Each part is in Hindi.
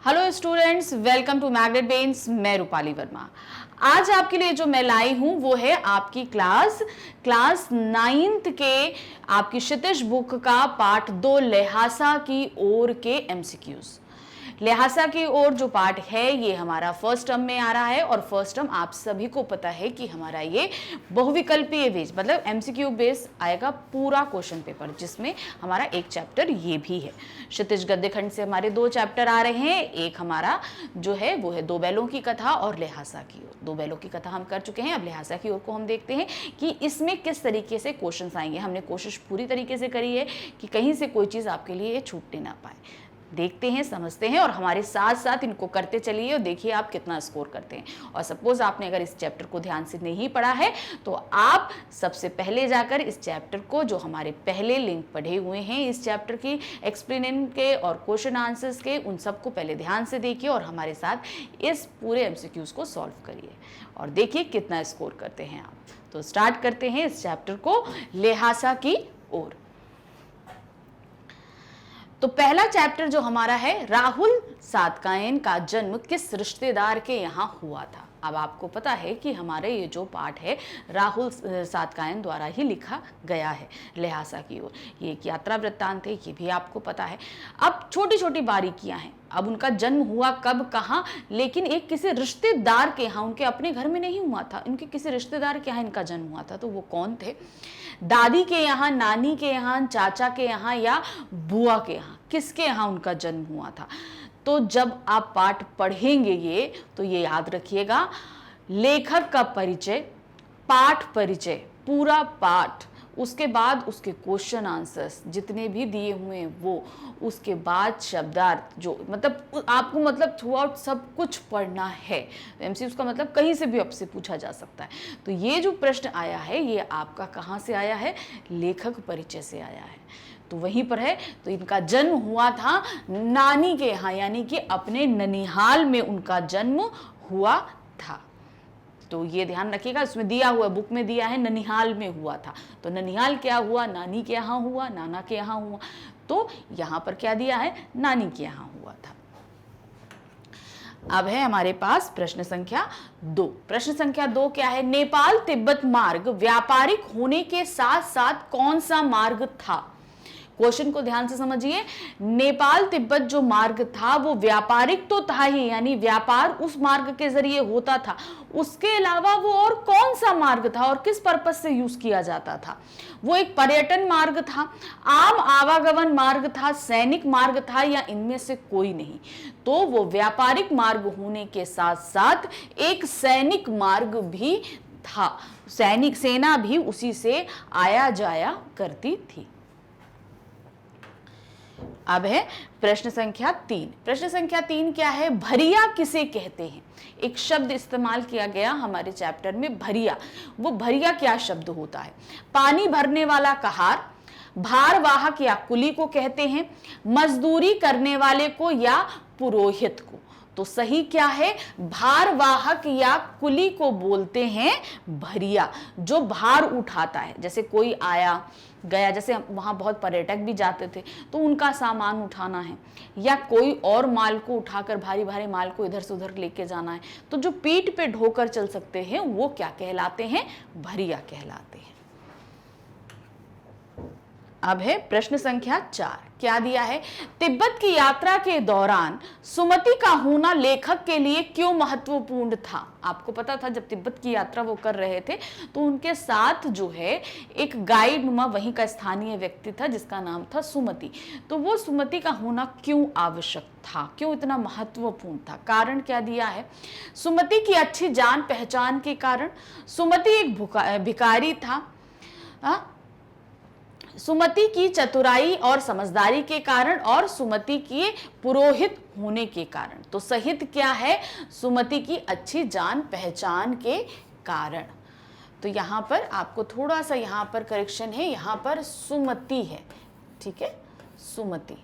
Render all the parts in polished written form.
Hello students, welcome to Magnet Brains. मैं रूपाली वर्मा। आज आपके लिए जो मैं लाई हूं वो है आपकी क्लास 9th के आपकी क्षितिज बुक का पार्ट 2 लिहाजा की ओर के एमसीक्यूज। लिहाजा की ओर जो पार्ट है ये हमारा फर्स्ट टर्म में आ रहा है और फर्स्ट टर्म आप सभी को पता है कि हमारा ये बहुविकल्पीय बेस मतलब एमसीक्यू बेस आएगा पूरा क्वेश्चन पेपर, जिसमें हमारा एक चैप्टर ये भी है। क्षितिज गद्य खंड से हमारे 2 चैप्टर आ रहे हैं। एक हमारा जो है वो है 2 बैलों की कथा और लिहाजा की ओर। 2 बैलों की कथा हम कर चुके हैं, अब लिहाजा की ओर को हम देखते हैं कि इसमें किस तरीके से क्वेश्चंस आएंगे। हमने कोशिश पूरी तरीके से करी है कि कहीं से कोई चीज़ आपके लिए छूटने ना पाए। देखते हैं, समझते हैं और हमारे साथ साथ इनको करते चलिए और देखिए आप कितना स्कोर करते हैं। और सपोज आपने अगर इस चैप्टर को ध्यान से नहीं पढ़ा है तो आप सबसे पहले जाकर इस चैप्टर को, जो हमारे पहले लिंक पढ़े हुए हैं इस चैप्टर की एक्सप्लेन के और क्वेश्चन आंसर्स के, उन सबको पहले ध्यान से देखिए और हमारे साथ इस पूरे एमसीक्यूज को सॉल्व करिए और देखिए कितना स्कोर करते हैं आप। तो स्टार्ट करते हैं इस चैप्टर को लिहाजा की ओर। तो पहला चैप्टर जो हमारा है, राहुल सातकायन का जन्म किस रिश्तेदार के यहाँ हुआ था। अब आपको पता है कि हमारे ये जो पाठ है राहुल सातकायन द्वारा ही लिखा गया है लिहाजा की ओर। ये एक यात्रा वृत्तांत है, ये भी आपको पता है। अब छोटी छोटी बारीकियां हैं। अब उनका जन्म हुआ कब, कहाँ, लेकिन एक किसी रिश्तेदार के यहाँ, उनके अपने घर में नहीं हुआ था, उनके किसी रिश्तेदार के यहाँ इनका जन्म हुआ था। तो वो कौन थे? दादी के यहाँ, नानी के यहाँ, चाचा के यहाँ या बुआ के यहाँ, किसके यहाँ उनका जन्म हुआ था? तो जब आप पाठ पढ़ेंगे ये तो ये याद रखिएगा, लेखक का परिचय, पाठ परिचय, पूरा पाठ, उसके बाद उसके क्वेश्चन आंसर्स जितने भी दिए हुए हैं वो, उसके बाद शब्दार्थ, जो मतलब आपको मतलब थ्रू आउट सब कुछ पढ़ना है। एमसीक्यू का मतलब कहीं से भी आपसे पूछा जा सकता है। तो ये जो प्रश्न आया है ये आपका कहाँ से आया है? लेखक परिचय से आया है। तो वहीं पर है। तो इनका जन्म हुआ था नानी के यहाँ, यानी कि अपने ननिहाल में उनका जन्म हुआ था। तो ये ध्यान रखिएगा, इसमें दिया हुआ, बुक में दिया है ननिहाल में हुआ था। तो ननिहाल क्या हुआ? नानी के यहाँ हुआ, नाना के यहाँ हुआ। तो यहाँ पर क्या दिया है? नानी के यहाँ हुआ था। अब है हमारे पास प्रश्न संख्या 2। प्रश्न संख्या 2 क्या है? नेपाल तिब्बत मार्ग व्यापारिक होने के साथ साथ कौन सा मार्ग था? क्वेश्चन को ध्यान से समझिए। नेपाल तिब्बत जो मार्ग था वो व्यापारिक तो था ही, यानी व्यापार उस मार्ग के जरिए होता था। उसके अलावा वो और कौन सा मार्ग था और किस पर्पस से यूज किया जाता था? वो एक पर्यटन मार्ग था, आम आवागमन मार्ग था, सैनिक मार्ग था, या इनमें से कोई नहीं? तो वो व्यापारिक मार्ग होने के साथ साथ एक सैनिक मार्ग भी था। सेना भी उसी से आया जाया करती थी। अब है प्रश्न संख्या 3। प्रश्न संख्या 3 क्या है? भरिया किसे कहते हैं? एक शब्द इस्तेमाल किया गया हमारे चैप्टर में, भरिया। वो भरिया क्या शब्द होता है? पानी भरने वाला कहार, भारवाहक या कुली को कहते हैं, मजदूरी करने वाले को या पुरोहित को। तो सही क्या है? भारवाहक या कुली को बोलते हैं भरिया, जो भार उठाता है। जैसे कोई आया गया, जैसे वहां बहुत पर्यटक भी जाते थे तो उनका सामान उठाना है, या कोई और माल को उठाकर, भारी भारी माल को इधर से उधर लेके जाना है, तो जो पीठ पे ढोकर चल सकते हैं वो क्या कहलाते हैं? भरिया कहलाते हैं। अब है प्रश्न संख्या 4। क्या दिया है? तिब्बत की यात्रा के दौरान सुमति का होना लेखक के लिए क्यों महत्वपूर्ण था? आपको पता था जब तिब्बत की यात्रा वो कर रहे थे तो उनके साथ जो है एक गाइड नुमा वहीं का स्थानीय व्यक्ति था जिसका नाम था सुमति। तो वो सुमति का होना क्यों आवश्यक था, क्यों इतना महत्वपूर्ण था? कारण क्या दिया है? सुमति की अच्छी जान पहचान के कारण, सुमति एक भिखारी था, सुमति की चतुराई और समझदारी के कारण, और सुमति के पुरोहित होने के कारण। तो सहित क्या है? सुमति की अच्छी जान पहचान के कारण। तो यहां पर आपको थोड़ा सा यहां पर करेक्शन है, यहां पर सुमति है, ठीक है, सुमति।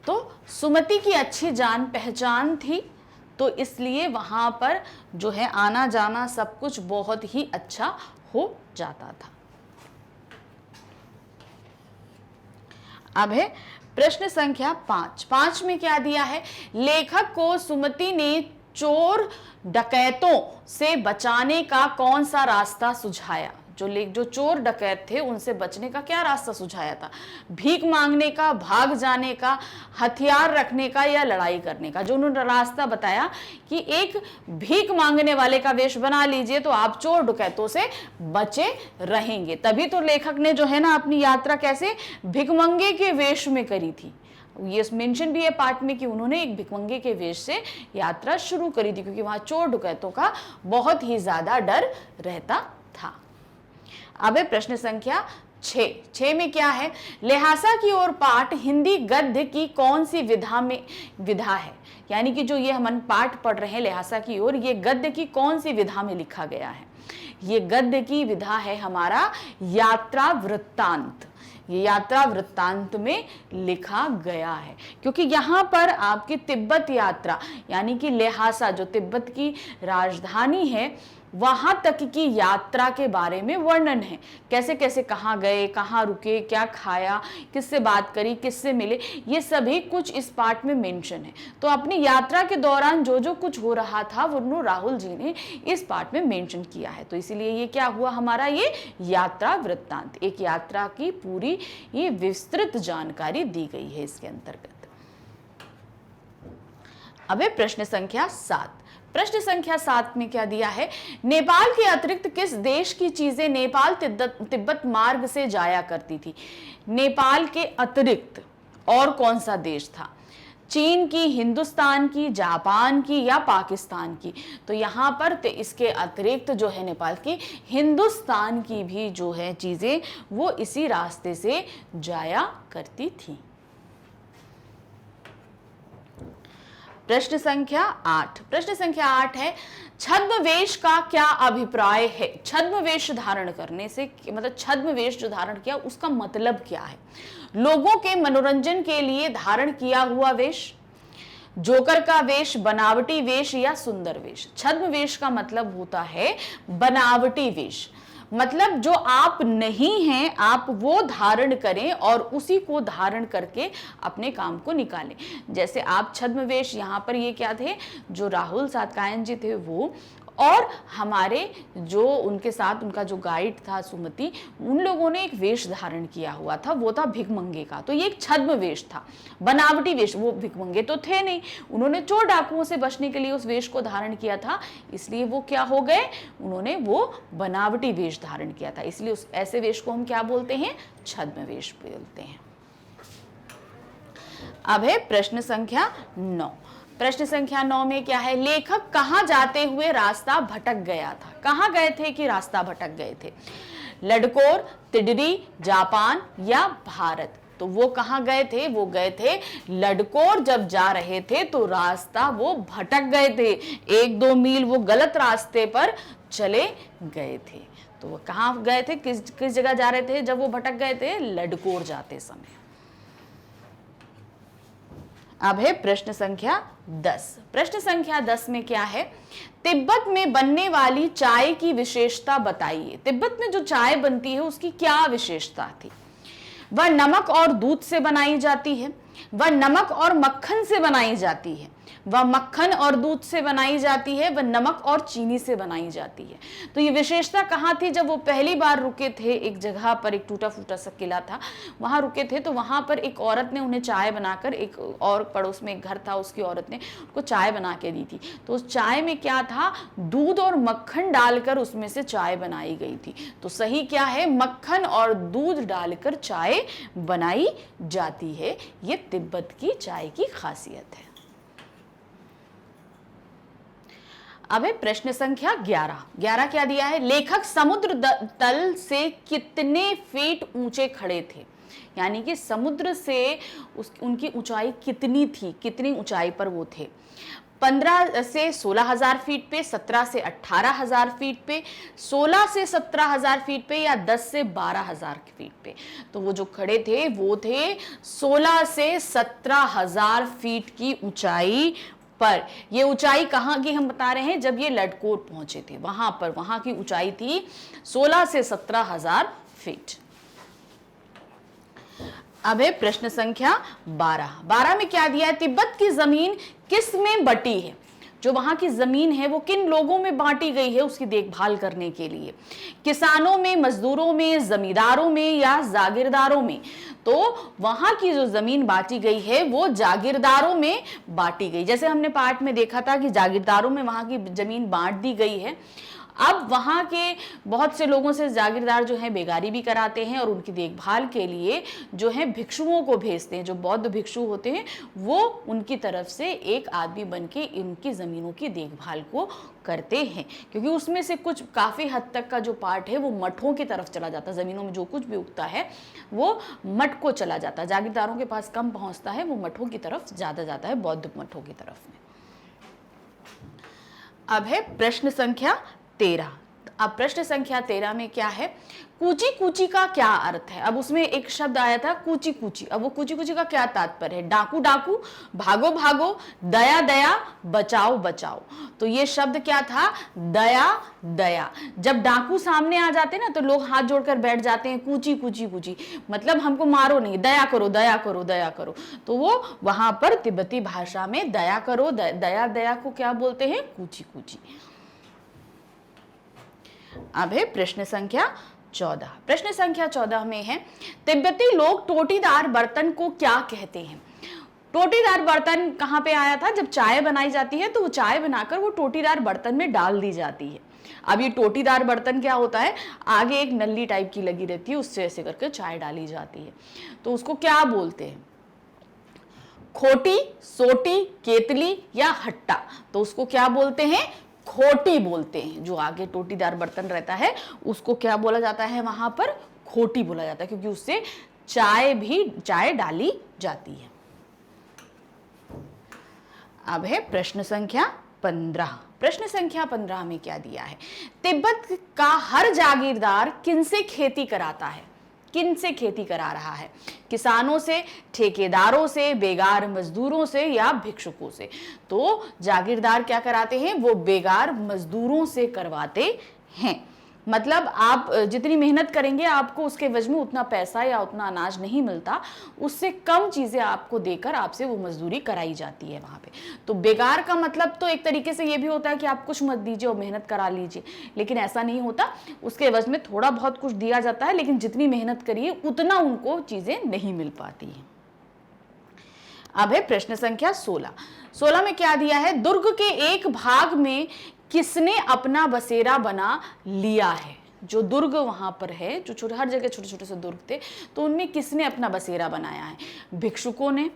तो सुमति की अच्छी जान पहचान थी, तो इसलिए वहां पर जो है आना जाना सब कुछ बहुत ही अच्छा हो जाता था। अब है प्रश्न संख्या 5 में क्या दिया है? लेखक को सुमति ने चोर डकैतों से बचाने का कौन सा रास्ता सुझाया? जो चोर डकैत थे उनसे बचने का क्या रास्ता सुझाया था? भीख मांगने का, भाग जाने का, हथियार रखने का या लड़ाई करने का? जो उन्होंने रास्ता बताया कि एक भीख मांगने वाले का वेश बना लीजिए तो आप चोर डकैतों से बचे रहेंगे। तभी तो लेखक ने जो है ना अपनी यात्रा कैसे भिखमंगे के वेश में करी थी। ये मेंशन भी है पाठ में कि उन्होंने एक भिखमंगे के वेश से यात्रा शुरू करी थी, क्योंकि वहां चोर डकैतों का बहुत ही ज्यादा डर रहता था। अब है प्रश्न संख्या 6 में क्या है? लिहाजा की ओर पाठ हिंदी गद्य की कौन सी विधा है? यानी कि जो ये हम पाठ पढ़ रहे हैं लिहाजा की ओर, ये गद्य की कौन सी विधा में लिखा गया है? ये गद्य की विधा है हमारा यात्रा वृत्तांत। ये यात्रा वृत्तांत में लिखा गया है, क्योंकि यहाँ पर आपकी तिब्बत यात्रा यानी कि लिहाजा जो तिब्बत की राजधानी है वहां तक की यात्रा के बारे में वर्णन है। कैसे कैसे कहाँ गए, कहाँ रुके, क्या खाया, किससे बात करी, किससे मिले, ये सभी कुछ इस पाठ में मेंशन है। तो अपनी यात्रा के दौरान जो जो कुछ हो रहा था वो राहुल जी ने इस पाठ में मेंशन किया है। तो इसीलिए ये क्या हुआ हमारा? ये यात्रा वृत्तांत, एक यात्रा की पूरी ये विस्तृत जानकारी दी गई है इसके अंतर्गत। अब है प्रश्न संख्या 7। प्रश्न संख्या 7 में क्या दिया है? नेपाल के अतिरिक्त किस देश की चीजें नेपाल तिब्बत मार्ग से जाया करती थी? नेपाल के अतिरिक्त और कौन सा देश था? चीन की, हिंदुस्तान की, जापान की या पाकिस्तान की? तो यहाँ पर इसके अतिरिक्त जो है नेपाल की, हिंदुस्तान की भी जो है चीजें वो इसी रास्ते से जाया करती थी। प्रश्न संख्या 8। प्रश्न संख्या 8 है, छद्मवेश का क्या अभिप्राय है? छद्मवेश धारण करने से मतलब छद्मवेश जो धारण किया उसका मतलब क्या है? लोगों के मनोरंजन के लिए धारण किया हुआ वेश, जोकर का वेश, बनावटी वेश या सुंदर वेश? छद्मवेश का मतलब होता है बनावटी वेश, मतलब जो आप नहीं हैं आप वो धारण करें और उसी को धारण करके अपने काम को निकालें। जैसे आप छद्मवेश, यहाँ पर ये क्या थे, जो राहुल सातकायन जी थे वो, और हमारे जो उनके साथ उनका जो गाइड था सुमति, उन लोगों ने एक वेश धारण किया हुआ था, वो था भिखमंगे का। तो ये एक छद्म वेश था, बनावटी वेश। वो भिखमंगे तो थे नहीं, उन्होंने चोर डाकुओं से बचने के लिए उस वेश को धारण किया था, इसलिए वो क्या हो गए, उन्होंने वो बनावटी वेश धारण किया था। इसलिए उस ऐसे वेश को हम क्या बोलते हैं? छद्म वेश बोलते हैं। अब है प्रश्न संख्या 9। प्रश्न संख्या 9 में क्या है? लेखक कहाँ जाते हुए रास्ता भटक गया था? कहाँ गए थे कि रास्ता भटक गए थे? लडकोर, तिडरी, जापान या भारत? तो वो कहाँ गए थे? वो गए थे लडकोर। जब जा रहे थे तो रास्ता वो भटक गए थे, 1-2 मील वो गलत रास्ते पर चले गए थे। तो वो कहाँ गए थे, किस जगह जा रहे थे जब वो भटक गए थे? लडकोर जाते समय। अब है प्रश्न संख्या 10। प्रश्न संख्या 10 में क्या है? तिब्बत में बनने वाली चाय की विशेषता बताइए। तिब्बत में जो चाय बनती है उसकी क्या विशेषता थी? वह नमक और दूध से बनाई जाती है, वह नमक और मक्खन से बनाई जाती है, वह मक्खन और दूध से बनाई जाती है, वह नमक और चीनी से बनाई जाती है। तो ये विशेषता कहाँ थी? जब वो पहली बार रुके थे एक जगह पर, एक टूटा फूटा सा किला था, वहां रुके थे, तो वहां पर एक औरत ने उन्हें चाय बनाकर, एक और पड़ोस में एक घर था, उसकी औरत ने उनको चाय बना के दी थी। तो उस चाय में क्या था? दूध और मक्खन डालकर उसमें से चाय बनाई गई थी। तो सही क्या है? मक्खन और दूध डालकर चाय बनाई जाती है। ये तिब्बत की चाय की खासियत है। अब है प्रश्न संख्या 11। 11 क्या दिया है? लेखक समुद्र तल से कितने फीट ऊंचे खड़े थे? यानी कि समुद्र से उनकी ऊंचाई कितनी थी, कितनी ऊंचाई पर वो थे? 15 से 16,000 फीट पे, 17 से 18,000 फीट पे, 16 से 17,000 फीट पे या 10 से 12,000 फीट पे? तो वो जो खड़े थे वो थे 16 से 17,000 फीट की ऊंचाई पर। ये ऊंचाई कहाँ की हम बता रहे हैं? जब ये लडकोर पहुंचे थे वहां पर, वहां की ऊंचाई थी 16 से 17,000 फीट। अब है प्रश्न संख्या 12। 12 में क्या दिया है? तिब्बत की जमीन किस में बटी है? जो वहां की जमीन है वो किन लोगों में बांटी गई है उसकी देखभाल करने के लिए? किसानों में, मजदूरों में, जमींदारों में या जागीरदारों में? तो वहां की जो जमीन बांटी गई है वो जागीरदारों में बांटी गई। जैसे हमने पाठ में देखा था कि जागीरदारों में वहां की जमीन बांट दी गई है। अब वहाँ के बहुत से लोगों से जागीरदार जो है बेगारी भी कराते हैं और उनकी देखभाल के लिए जो है भिक्षुओं को भेजते हैं। जो बौद्ध भिक्षु होते हैं वो उनकी तरफ से एक आदमी बन के इनकी ज़मीनों की देखभाल को करते हैं, क्योंकि उसमें से कुछ काफ़ी हद तक का जो पार्ट है वो मठों की तरफ चला जाता है। ज़मीनों में जो कुछ भी उगता है वो मठ को चला जाता है। जागीरदारों के पास कम पहुँचता है, वो मठों की तरफ ज़्यादा जाता है, बौद्ध मठों की तरफ में। अब है प्रश्न संख्या 13। अब प्रश्न संख्या 13 में क्या है? कूची कूची का क्या अर्थ है? अब उसमें एक शब्द आया था कूची कूची। अब वो कूची कूची का क्या तात्पर्य है? डाकू डाकू, भागो भागो, दया दया, बचाओ बचाओ। तो ये शब्द क्या था? दया दया। जब डाकू सामने आ जाते ना तो लोग हाथ जोड़कर बैठ जाते हैं, कूची कूची कूची, मतलब हमको मारो नहीं, दया करो दया करो दया करो। तो वो वहां पर तिब्बती भाषा में दया करो, दया दया को क्या बोलते हैं? कूची कूची। अब है प्रश्न संख्या 14। प्रश्न संख्या 14 में है तिब्बती लोग टोटीदार बर्तन को क्या कहते हैं? टोटीदार बर्तन कहाँ पे आया था? जब चाय बनाई जाती है तो वो चाय बनाकर वो टोटीदार बर्तन में डाल दी जाती है। अब ये टोटीदार बर्तन क्या होता है? आगे एक नल्ली टाइप की लगी रहती है, उससे ऐसे करके चाय डाली जाती है। तो उसको क्या बोलते हैं? खोटी, सोटी, केतली या हट्टा? तो उसको क्या बोलते हैं? खोटी बोलते हैं। जो आगे टोटीदार बर्तन रहता है उसको क्या बोला जाता है? वहां पर खोटी बोला जाता है, क्योंकि उससे चाय डाली जाती है। अब है प्रश्न संख्या 15। प्रश्न संख्या 15 में क्या दिया है? तिब्बत का हर जागीरदार किनसे खेती कराता है? किन से खेती करा रहा है? किसानों से, ठेकेदारों से, बेगार मजदूरों से या भिक्षुकों से? तो जागीरदार क्या कराते हैं? वो बेगार मजदूरों से करवाते हैं। मतलब आप जितनी मेहनत करेंगे आपको उसके एवज में उतना पैसा या उतना अनाज नहीं मिलता, उससे कम चीजें आपको देकर आपसे वो मजदूरी कराई जाती है वहां पे। तो बेगार का मतलब तो एक तरीके से ये भी होता है कि आप कुछ मत दीजिए और मेहनत करा लीजिए, लेकिन ऐसा नहीं होता। उसके एवज में थोड़ा बहुत कुछ दिया जाता है, लेकिन जितनी मेहनत करिए उतना उनको चीजें नहीं मिल पाती है। अब है प्रश्न संख्या 16। 16 में क्या दिया है? दुर्ग के एक भाग में किसने अपना बसेरा बना लिया है? जो दुर्ग वहां पर है, जो छोटे हर जगह छोटे छोटे से दुर्ग थे, तो उनमें किसने अपना बसेरा बनाया है? भिक्षुकों ने,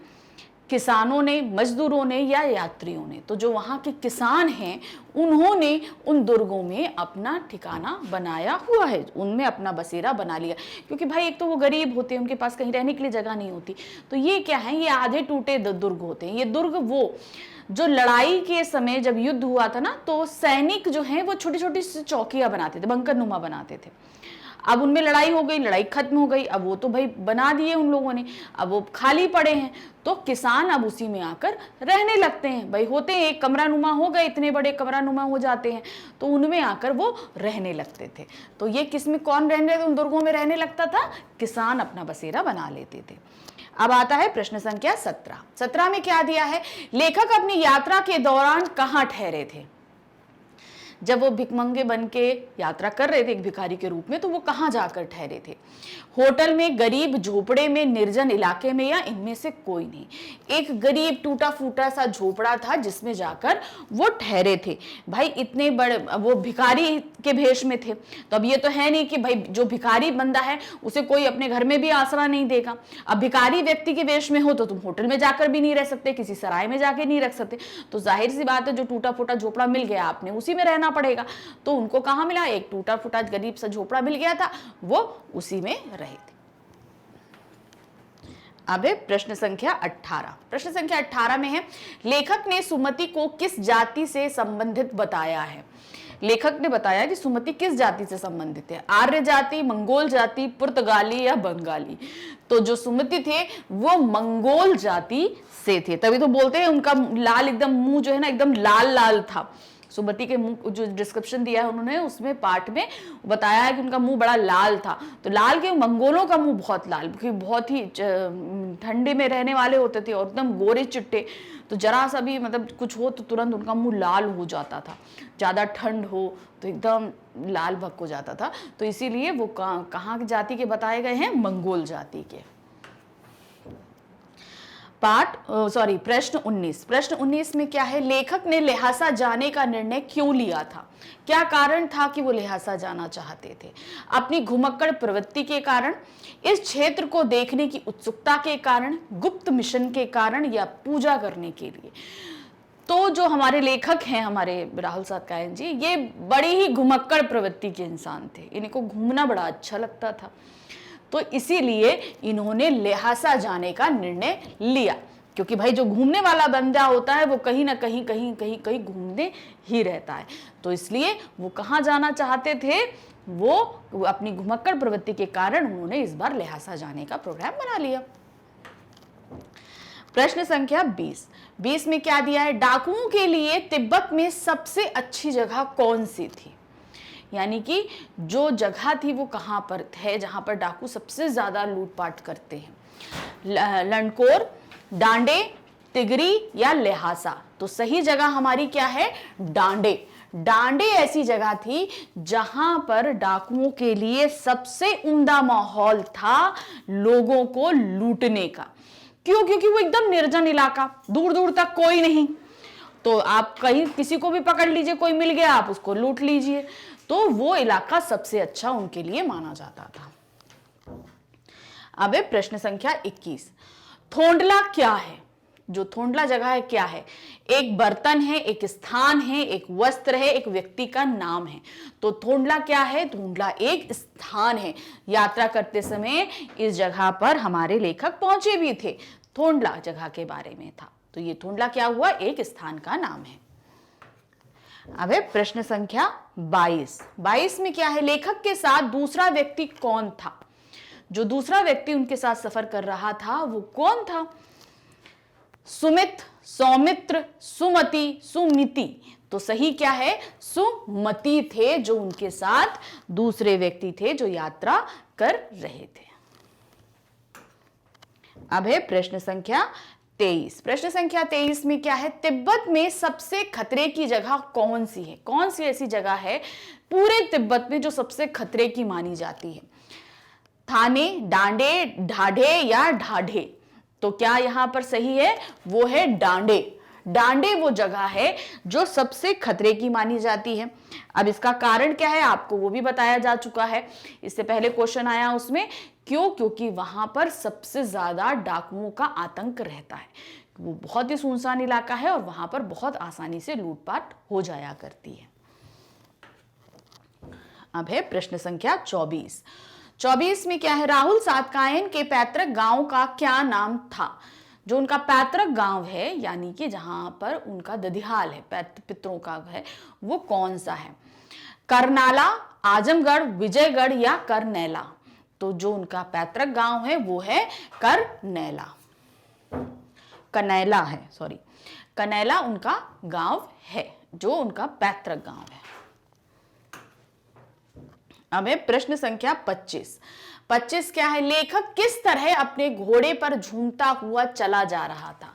किसानों ने, मजदूरों ने या यात्रियों ने? तो जो वहां के किसान हैं उन्होंने उन दुर्गों में अपना ठिकाना बनाया हुआ है, उनमें अपना बसेरा बना लिया। क्योंकि भाई एक तो वो गरीब होते हैं, उनके पास कहीं रहने के लिए जगह नहीं होती। तो ये क्या है? ये आधे टूटे दुर्ग होते हैं। ये दुर्ग वो जो लड़ाई के समय जब युद्ध हुआ था ना, तो सैनिक जो हैं वो छोटी छोटी चौकियां बनाते थे, बंकर नुमा बनाते थे। अब उनमें लड़ाई हो गई, लड़ाई खत्म हो गई, अब वो तो भाई बना दिए उन लोगों ने, अब वो खाली पड़े हैं, तो किसान अब उसी में आकर रहने लगते हैं। भाई होते हैं एक कमरा नुमा हो गए, इतने बड़े कमरा नुमा हो जाते हैं, तो उनमें आकर वो रहने लगते थे। तो ये किसमें कौन रहने, उन दुर्गों में रहने लगता था? किसान अपना बसेरा बना लेते थे। अब आता है प्रश्न संख्या 17। 17 में क्या दिया है? लेखक अपनी यात्रा के दौरान कहाँ ठहरे थे? जब वो भिकमंगे बन के यात्रा कर रहे थे एक भिखारी के रूप में, तो वो कहाँ जाकर ठहरे थे? होटल में, गरीब झोपड़े में, निर्जन इलाके में या इनमें से कोई नहीं? एक गरीब टूटा फूटा सा झोपड़ा था जिसमें जाकर वो ठहरे थे। भाई इतने बड़े, वो भिखारी के भेष में थे, तो अब ये तो है नहीं कि भाई जो भिखारी बंदा है उसे कोई अपने घर में भी आसरा नहीं देगा। अब भिखारी व्यक्ति के वेश में हो तो तुम होटल में जाकर भी नहीं रह सकते, किसी सराय में जाके नहीं रख सकते। तो जाहिर सी बात है जो टूटा फूटा झोपड़ा मिल गया आपने उसी में रहना पड़ेगा। तो उनको कहाँ मिला? एक टूटा फूटा गरीब सा झोपड़ा मिल गया था, वो उसी में रहे थे। अब है प्रश्न संख्या 18। प्रश्न संख्या 18 में है लेखक ने सुमति को किस जाति से संबंधित बताया है? लेखक ने बताया कि सुमति किस जाति से संबंधित है? आर्य जाति, मंगोल जाति, पुर्तगाली या बंगाली? तो जो सुमति थे वो मंगोल जाति से थे, तभी तो बोलते हैं उनका लाल एकदम मुंह जो है ना एकदम लाल लाल था। सुमति के मुंह जो डिस्क्रिप्शन दिया है उन्होंने, उसमें पार्ट में बताया है कि उनका मुंह बड़ा लाल था। तो लाल के मंगोलों का मुंह बहुत लाल, क्योंकि बहुत ही ठंडे में रहने वाले होते थे और एकदम गोरे चिट्टे, तो जरा सा भी मतलब कुछ हो तो तुरंत उनका मुंह लाल हो जाता था, ज़्यादा ठंड हो तो एकदम लाल भक हो जाता था। तो इसीलिए वो कहाँ की जाति के बताए गए हैं? मंगोल जाति के। प्रश्न 19। प्रश्न 19 में क्या है? लेखक ने लहासा जाने का निर्णय क्यों लिया था? क्या कारण था कि वो लहासा जाना चाहते थे? अपनी घुमक्कड़ प्रवृत्ति के कारण, इस क्षेत्र को देखने की उत्सुकता के कारण, गुप्त मिशन के कारण, या पूजा करने के लिए? तो जो हमारे लेखक हैं, हमारे राहुल सातकायन जी, ये बड़ी ही घुमक्कड़ प्रवृत्ति के इंसान थे। इनको घूमना बड़ा अच्छा लगता था, तो इसीलिए इन्होंने लहासा जाने का निर्णय लिया, क्योंकि भाई जो घूमने वाला बंदा होता है वो कहीं ना कहीं कहीं घूमने ही रहता है। तो इसलिए वो कहाँ जाना चाहते थे? वो अपनी घुमक्कड़ प्रवृत्ति के कारण उन्होंने इस बार लहासा जाने का प्रोग्राम बना लिया। प्रश्न संख्या 20 में क्या दिया है? डाकुओं के लिए तिब्बत में सबसे अच्छी जगह कौन सी थी? यानी कि जो जगह थी वो कहाँ पर है जहां पर डाकू सबसे ज्यादा लूटपाट करते हैं? लंडकोर, डांडे, तिगरी या लहासा? तो सही जगह हमारी क्या है? डांडे। डांडे ऐसी जगह थी जहां पर डाकुओं के लिए सबसे उम्दा माहौल था लोगों को लूटने का। क्यों? क्योंकि वो एकदम निर्जन इलाका, दूर दूर तक कोई नहीं, तो आप कहीं किसी को भी पकड़ लीजिए, कोई मिल गया आप उसको लूट लीजिए, तो वो इलाका सबसे अच्छा उनके लिए माना जाता था। अब प्रश्न संख्या 21। थोंडला क्या है? जो थोंडला जगह है क्या है? एक बर्तन है, एक स्थान है, एक वस्त्र है, एक व्यक्ति का नाम है। तो थोंडला क्या है? थोंडला एक स्थान है। यात्रा करते समय इस जगह पर हमारे लेखक पहुंचे भी थे, थोंडला जगह के बारे में था। तो ये थोंडला क्या हुआ? एक स्थान का नाम है। अब प्रश्न संख्या 22 में क्या है? लेखक के साथ दूसरा व्यक्ति कौन था? जो दूसरा व्यक्ति उनके साथ सफर कर रहा था वो कौन था? सुमित, सौमित्र, सुमति, सुमिति? तो सही क्या है? सुमति थे जो उनके साथ दूसरे व्यक्ति थे जो यात्रा कर रहे थे। अब प्रश्न संख्या 23। प्रश्न संख्या 23 में क्या है? तिब्बत में सबसे खतरे की जगह कौन सी है? कौन सी ऐसी जगह है पूरे तिब्बत में जो सबसे खतरे की मानी जाती है? थाने, डांडे, ढाढे या ढाढे? तो क्या यहां पर सही है? वो है डांडे। डांडे वो जगह है जो सबसे खतरे की मानी जाती है। अब इसका कारण क्या है आपको वो भी बताया जा चुका है, इससे पहले क्वेश्चन आया उसमें। क्यों? क्योंकि वहां पर सबसे ज्यादा डाकुओं का आतंक रहता है। वो बहुत ही सुनसान इलाका है और वहां पर बहुत आसानी से लूटपाट हो जाया करती है। अब प्रश्न संख्या 24 में क्या है? राहुल सातकायन के पैतृक गांव का क्या नाम था? जो उनका पैतृक गांव है, यानी कि जहां पर उनका ददिहाल है, पितरों का है, वो कौन सा है? करनाला, आजमगढ़, विजयगढ़ या करनैला? तो जो उनका पैतृक गांव है वो है करनैला, कनैला है, सॉरी, कनैला उनका गांव है जो उनका पैतृक गांव है। अब प्रश्न संख्या 25 क्या है? लेखक किस तरह अपने घोड़े पर झूमता हुआ चला जा रहा था?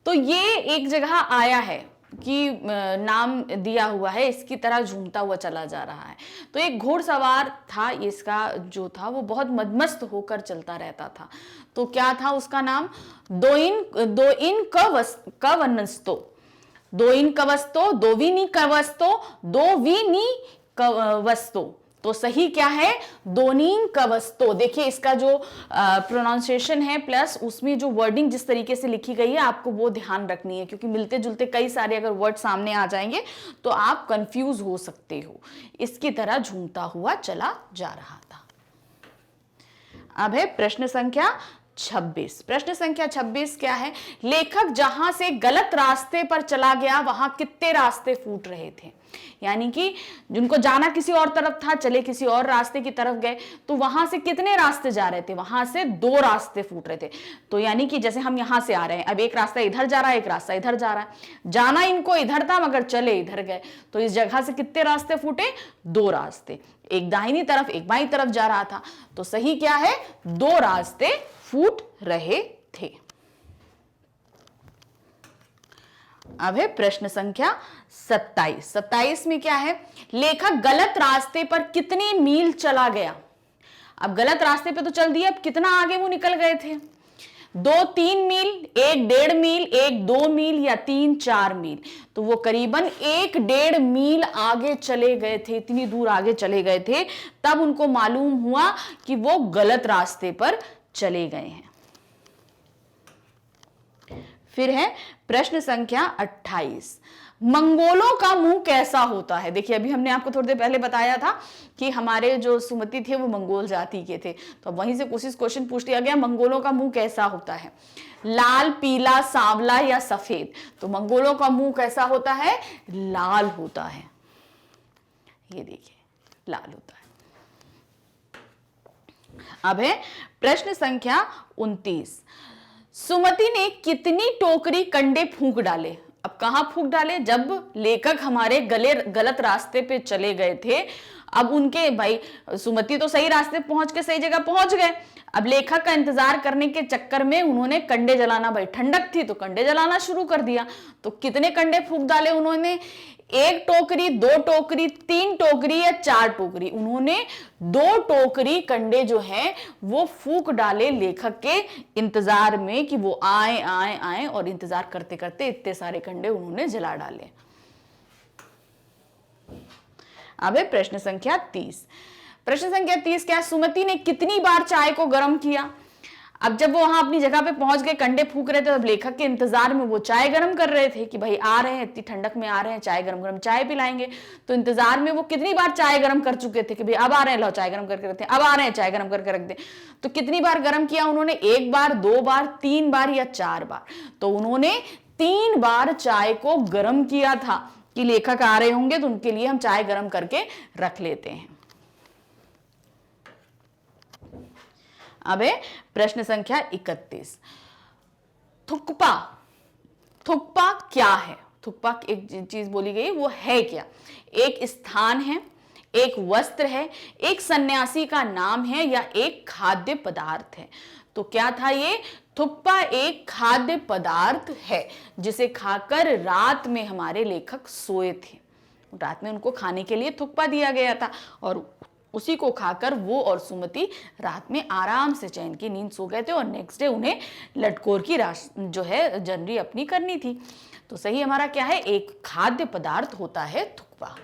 तो ये एक जगह आया है कि नाम दिया हुआ है, इसकी तरह झूमता हुआ चला जा रहा है। तो एक घोड़सवार था, इसका जो था वो बहुत मदमस्त होकर चलता रहता था। तो क्या था उसका नाम? दोइन कवनस्तो, दोइन कवस्तो, दोविनी कवस्तो, दोविनी कवस्तो? तो सही क्या है? दोनीन कवस्तो। देखिए इसका जो प्रोनाउंसिएशन है प्लस उसमें जो वर्डिंग जिस तरीके से लिखी गई है आपको वो ध्यान रखनी है, क्योंकि मिलते जुलते कई सारे अगर वर्ड सामने आ जाएंगे तो आप कंफ्यूज हो सकते हो। इसकी तरह झूमता हुआ चला जा रहा था। अब प्रश्न संख्या 26। प्रश्न संख्या 26 क्या है? लेखक जहां से गलत रास्ते पर चला गया वहां कितने रास्ते फूट रहे थे? यानी कि जिनको जाना किसी और तरफ था, चले किसी और रास्ते की तरफ गए, तो वहां से कितने रास्ते जा रहे थे? वहां से 2 रास्ते फूट रहे थे। तो यानी कि जैसे हम यहां से आ रहे हैं, अब एक रास्ता इधर जा रहा है, एक रास्ता इधर जा रहा है। जाना इनको इधर था मगर चले इधर गए, तो इस जगह से कितने रास्ते फूटे? 2 रास्ते, एक दाहिनी तरफ एक बाईं तरफ जा रहा था। तो सही क्या है? 2 रास्ते फूट रहे थे। अब है प्रश्न संख्या 27। 27 में क्या है? लेखक गलत रास्ते पर कितने मील चला गया? अब गलत रास्ते पे तो चल दिया, अब कितना आगे वो निकल गए थे? 2-3 मील, 1-1.5 मील, 1-2 मील या 3-4 मील? तो वो करीबन 1-1.5 मील आगे चले गए थे, इतनी दूर आगे चले गए थे। तब उनको मालूम हुआ कि वो गलत रास्ते पर चले गए हैं। फिर है प्रश्न संख्या 28। मंगोलों का मुंह कैसा होता है? देखिए अभी हमने आपको थोड़ी देर पहले बताया था कि हमारे जो सुमति थे वो मंगोल जाति के थे, तो वहीं से क्वेश्चन पूछ लिया गया, मंगोलों का मुंह कैसा होता है? लाल, पीला, सांवला या सफेद? तो मंगोलों का मुंह कैसा होता है? लाल होता है। ये देखिए लाल होता है। अब है प्रश्न संख्या 29। सुमति ने कितनी टोकरी कंडे फूंक डाले? अब कहां फूंक डाले? जब लेखक हमारे गलत रास्ते पे चले गए थे, अब उनके भाई सुमति तो सही रास्ते पहुंच के सही जगह पहुंच गए, अब लेखक का इंतजार करने के चक्कर में उन्होंने कंडे जलाना, भाई ठंडक थी तो कंडे जलाना शुरू कर दिया। तो कितने कंडे फूंक डाले उन्होंने? 1 टोकरी, 2 टोकरी, 3 टोकरी या 4 टोकरी? उन्होंने 2 टोकरी कंडे जो है वो फूंक डाले लेखक के इंतजार में कि वो आए आए आए, और इंतजार करते करते इतने सारे कंडे उन्होंने जला डाले। अब है प्रश्न संख्या 30। प्रश्न संख्या 30 क्या? सुमति ने कितनी बार चाय को गर्म किया? अब जब वो वहां अपनी जगह पे पहुंच गए, कंडे फूंक रहे थे, तब लेखक के इंतजार में वो चाय गर्म कर रहे थे कि भाई आ रहे हैं, इतनी ठंडक में आ रहे हैं, चाय गरम गरम चाय पिलाएंगे। तो इंतजार में वो कितनी बार चाय गर्म कर चुके थे कि भाई अब आ रहे हैं, लो चाय गर्म करके रखते हैं, अब आ रहे हैं चाय गर्म करके रख दे। तो कितनी बार गर्म किया उन्होंने? 1 बार, 2 बार, 3 बार या 4 बार? तो उन्होंने 3 बार चाय को गर्म किया था कि लेखक आ रहे होंगे तो उनके लिए हम चाय गर्म करके रख लेते हैं। अब है प्रश्न संख्या 31। थुक्पा। थुक्पा क्या है? थुक्पा एक चीज बोली गई, वो है क्या? एक स्थान है, एक वस्त्र है, एक सन्यासी का नाम है, या एक खाद्य पदार्थ है? तो क्या था ये? थुक्पा एक खाद्य पदार्थ है जिसे खाकर रात में हमारे लेखक सोए थे। रात में उनको खाने के लिए थुक्पा दिया गया था और उसी को खाकर वो और सुमति रात में आराम से चैन की नींद सो गए थे, और नेक्स्ट डे उन्हें लटकोर की जो है जर्नी अपनी करनी थी। तो सही हमारा क्या है? एक खाद्य पदार्थ होता है थुक्पा।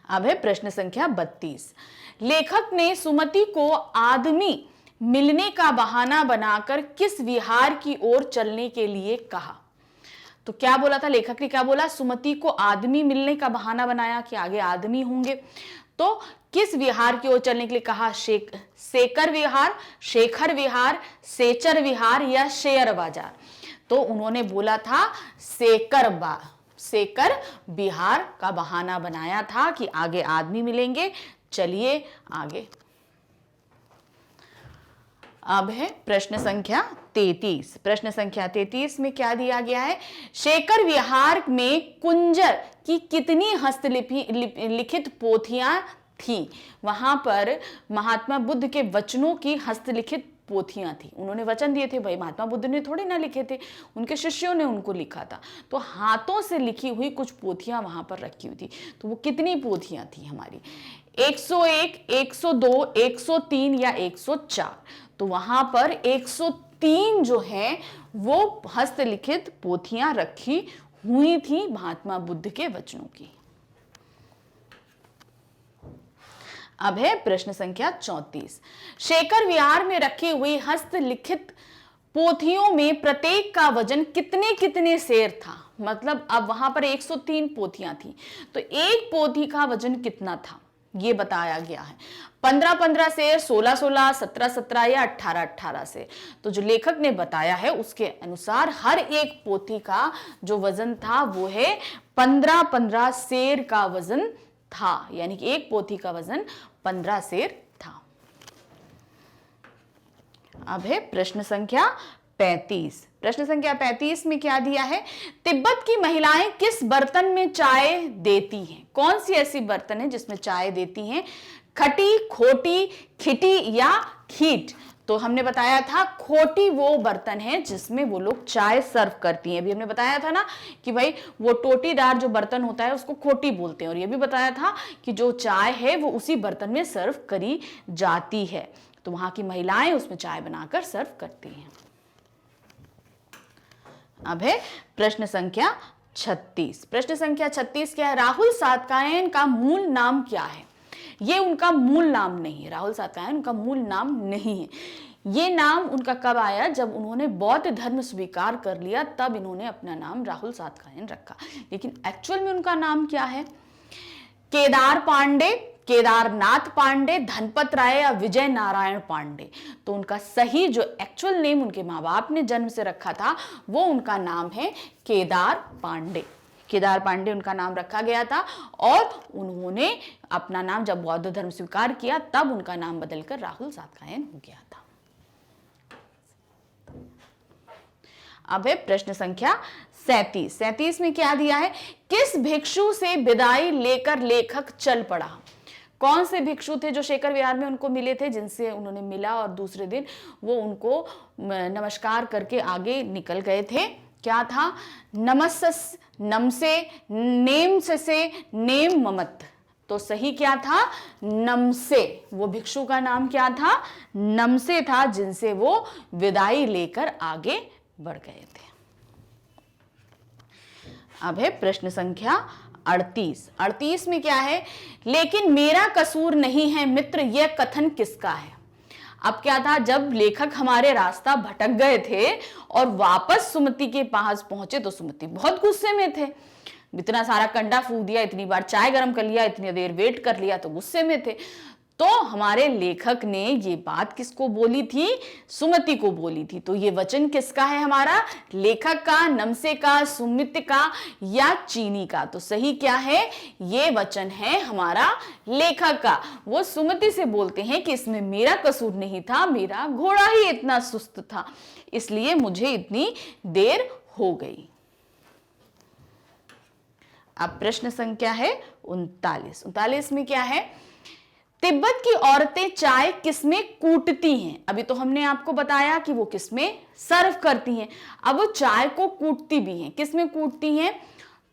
अब है प्रश्न संख्या 32। लेखक ने सुमति को आदमी मिलने का बहाना बनाकर किस विहार की ओर चलने के लिए कहा? तो क्या बोला था लेखक ने? क्या बोला? सुमति को आदमी मिलने का बहाना बनाया कि आगे आदमी होंगे। तो किस विहार की ओर चलने के लिए कहा? सेकर विहार, शेखर विहार, सेचर विहार या शेयर बाजार? तो उन्होंने बोला था सेकर विहार का बहाना बनाया था कि आगे आदमी मिलेंगे। चलिए आगे। अब है प्रश्न संख्या 33। प्रश्न संख्या 33 में क्या दिया गया है? शेखर विहार में कुंजर की कितनी हस्तलिपि लिखित पोथियां थी? वहां पर महात्मा बुद्ध के वचनों की हस्तलिखित पोथियां थी। उन्होंने वचन दिए थे, भाई महात्मा बुद्ध ने थोड़ी ना लिखे थे, उनके शिष्यों ने उनको लिखा था। तो हाथों से लिखी हुई कुछ पोथियां वहां पर रखी हुई थी। तो वो कितनी पोथियां थी हमारी? 101, 102, 103 या 104? तो वहां पर 103 जो है वो हस्तलिखित पोथियां रखी हुई थी महात्मा बुद्ध के वचनों की। अब है प्रश्न संख्या 34। शेखर विहार में रखी हुई हस्तलिखित पोथियों में प्रत्येक का वजन कितने कितने सेर था? मतलब अब वहां पर 103 पोथियां थी, तो एक पोथी का वजन कितना था? ये बताया गया है। 15-15 से, 16-16, 17-17 या 18-18 से। तो जो लेखक ने बताया है उसके अनुसार हर एक पोथी का जो वजन था वो है 15-15 सेर का वजन था, यानी कि एक पोथी का वजन 15 सेर था। अब है प्रश्न संख्या 35। प्रश्न संख्या 35 में क्या दिया है? तिब्बत की महिलाएं किस बर्तन में चाय देती हैं? कौन सी ऐसी बर्तन है जिसमें चाय देती हैं? खटी, खोटी, खिटी या खीट? तो हमने बताया था खोटी वो बर्तन है जिसमें वो लोग चाय सर्व करती हैं। अभी हमने बताया था ना कि भाई वो टोटीदार जो बर्तन होता है उसको खोटी बोलते हैं, और ये भी बताया था कि जो चाय है वो उसी बर्तन में सर्व करी जाती है। तो वहां की महिलाएं उसमें चाय बनाकर सर्व करती हैं। अब है प्रश्न संख्या 36। प्रश्न संख्या 36 क्या है? राहुल सातकायन का मूल नाम क्या है? ये उनका मूल नाम नहीं है। राहुल सातकायन उनका मूल नाम नहीं है। ये नाम उनका कब आया? जब उन्होंने बौद्ध धर्म स्वीकार कर लिया, तब इन्होंने अपना नाम राहुल सातकायन रखा। लेकिन एक्चुअल में उनका नाम क्या है? केदार पांडे, केदारनाथ पांडे, धनपत राय या विजय नारायण पांडे? तो उनका सही जो एक्चुअल नेम उनके माँ बाप ने जन्म से रखा था वो उनका नाम है केदार पांडे। केदार पांडे उनका नाम रखा गया था, और उन्होंने अपना नाम जब बौद्ध धर्म स्वीकार किया तब उनका नाम बदलकर राहुल सातकायन हो गया था। अब है प्रश्न संख्या 37। 37 में क्या दिया है? किस भिक्षु से विदाई लेकर लेखक चल पड़ा? कौन से भिक्षु थे जो शेखर विहार में उनको मिले थे, जिनसे उन्होंने मिला और दूसरे दिन वो उनको नमस्कार करके आगे निकल गए थे? क्या था? नमस्स, नमसे, नेम से, नेम ममत। तो सही क्या था? नमसे। वो भिक्षु का नाम क्या था? नमसे था, जिनसे वो विदाई लेकर आगे बढ़ गए थे। अब है प्रश्न संख्या 38। 38 में क्या है? लेकिन मेरा कसूर नहीं है मित्र, यह कथन किसका है? अब क्या था? जब लेखक हमारे रास्ता भटक गए थे और वापस सुमति के पास पहुंचे तो सुमति बहुत गुस्से में थे। इतना सारा कंडा फूंक दिया, इतनी बार चाय गर्म कर लिया, इतनी देर वेट कर लिया, तो गुस्से में थे। तो हमारे लेखक ने ये बात किसको बोली थी? सुमति को बोली थी। तो ये वचन किसका है हमारा? लेखक का, नमसे का, सुमित का या चीनी का? तो सही क्या है? ये वचन है हमारा लेखक का। वो सुमति से बोलते हैं कि इसमें मेरा कसूर नहीं था, मेरा घोड़ा ही इतना सुस्त था, इसलिए मुझे इतनी देर हो गई। अब प्रश्न संख्या है 39। 39 में क्या है? तिब्बत की औरतें चाय किसमें कूटती हैं? अभी तो हमने आपको बताया कि वो किसमें सर्व करती हैं। अब वो चाय को कूटती भी हैं। किसमें कूटती हैं?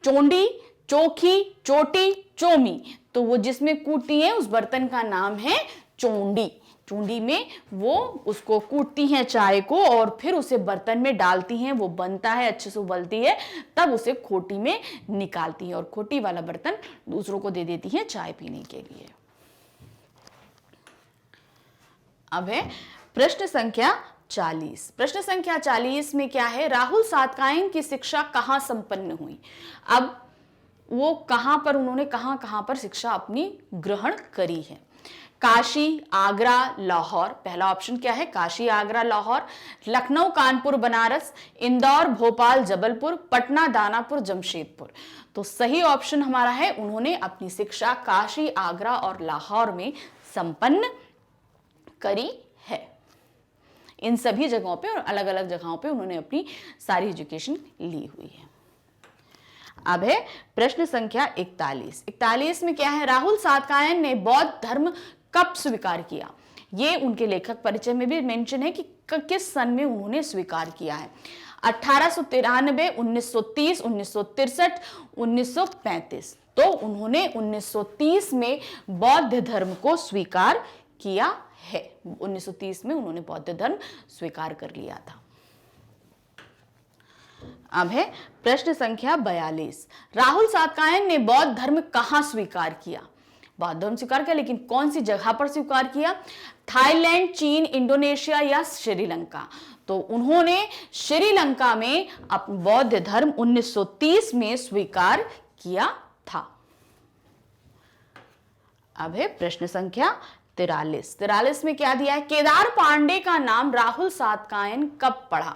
चोंडी, चोखी, चोटी, चोमी। तो वो जिसमें कूटती हैं उस बर्तन का नाम है चोंडी। चूंडी में वो उसको कूटती हैं चाय को, और फिर उसे बर्तन में डालती हैं। वो बनता है, अच्छे से उबलती है, तब उसे खोटी में निकालती हैं और खोटी वाला बर्तन दूसरों को दे देती हैं चाय पीने के लिए। अब है प्रश्न संख्या 40। प्रश्न संख्या 40 में क्या है? राहुल सातकायन की शिक्षा कहाँ संपन्न हुई? अब वो कहां पर, उन्होंने कहां पर शिक्षा अपनी ग्रहण करी है? काशी, आगरा, लाहौर। पहला ऑप्शन क्या है? काशी, आगरा, लाहौर। लखनऊ, कानपुर, बनारस, इंदौर, भोपाल, जबलपुर, पटना, दानापुर, जमशेदपुर। तो सही ऑप्शन हमारा है उन्होंने अपनी शिक्षा काशी, आगरा और लाहौर में संपन्न करी है। इन सभी जगहों पे और अलग अलग जगहों पे उन्होंने अपनी सारी एजुकेशन ली हुई है। अब है प्रश्न संख्या 41। 41 में क्या है? राहुल सातकायन ने बौद्ध धर्म कब स्वीकार किया? ये उनके लेखक परिचय में भी मेंशन है कि किस सन में उन्होंने स्वीकार किया है। 1893, 1930, 1963, 1935। तो उन्होंने 1930 में बौद्ध धर्म को स्वीकार किया है। 1930 में उन्होंने बौद्ध धर्म स्वीकार कर लिया था। अब है प्रश्न संख्या 42। राहुल सातकायन ने बौद्ध धर्म कहां स्वीकार किया? बौद्ध धर्म स्वीकार किया, लेकिन कौन सी जगह पर स्वीकार किया? थाईलैंड, चीन, इंडोनेशिया या श्रीलंका? तो उन्होंने श्रीलंका में बौद्ध धर्म 1930 में स्वीकार किया था। अब है प्रश्न संख्या 43 में क्या दिया है, केदार पांडे का नाम राहुल सातकायन कब पढ़ा।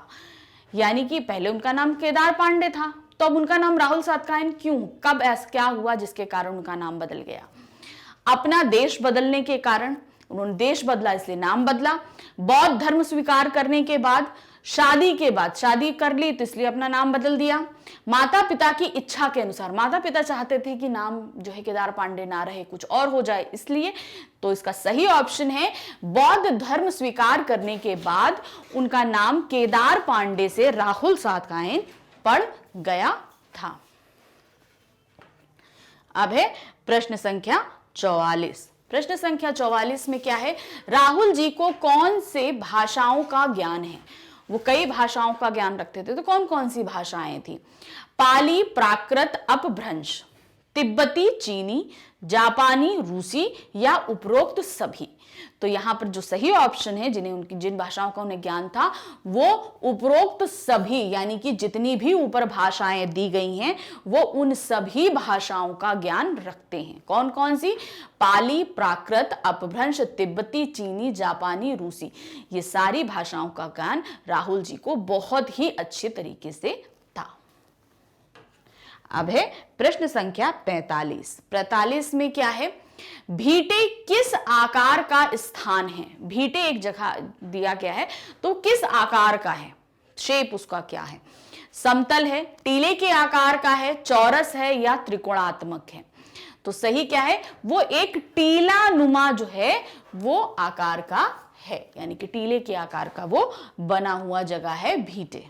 यानी कि पहले उनका नाम केदार पांडे था, तो अब उनका नाम राहुल सातकायन क्यों, कब ऐसा क्या हुआ जिसके कारण उनका नाम बदल गया। अपना देश बदलने के कारण, उन्होंने देश बदला इसलिए नाम बदला। बौद्ध धर्म स्वीकार करने के बाद, शादी के बाद, शादी कर ली तो इसलिए अपना नाम बदल दिया। माता पिता की इच्छा के अनुसार, माता पिता चाहते थे कि नाम जो है केदार पांडे ना रहे, कुछ और हो जाए, इसलिए। तो इसका सही ऑप्शन है बौद्ध धर्म स्वीकार करने के बाद उनका नाम केदार पांडे से राहुल सातकायन पड़ गया था। अब है प्रश्न संख्या 44। प्रश्न संख्या 44 में क्या है, राहुल जी को कौन से भाषाओं का ज्ञान है। वो कई भाषाओं का ज्ञान रखते थे, तो कौन कौन सी भाषाएं थी। पाली, प्राकृत, अपभ्रंश, तिब्बती, चीनी, जापानी, रूसी या उपरोक्त सभी। तो यहां पर जो सही ऑप्शन है, जिन भाषाओं का उन्हें ज्ञान था, वो उपरोक्त सभी, यानी कि जितनी भी ऊपर भाषाएं दी गई हैं वो उन सभी भाषाओं का ज्ञान रखते हैं। कौन कौन सी, पाली, प्राकृत, अपभ्रंश, तिब्बती, चीनी, जापानी, रूसी, ये सारी भाषाओं का ज्ञान राहुल जी को बहुत ही अच्छे तरीके से था। अब है प्रश्न संख्या 45 में क्या है, भीटे किस आकार का स्थान है। भीटे एक जगह दिया गया है, तो किस आकार का है, शेप उसका क्या है। समतल है, टीले के आकार का है, चौरस है या त्रिकोणात्मक है। तो सही क्या है, वो एक टीला नुमा जो है वो आकार का है, यानी कि टीले के आकार का वो बना हुआ जगह है भीटे।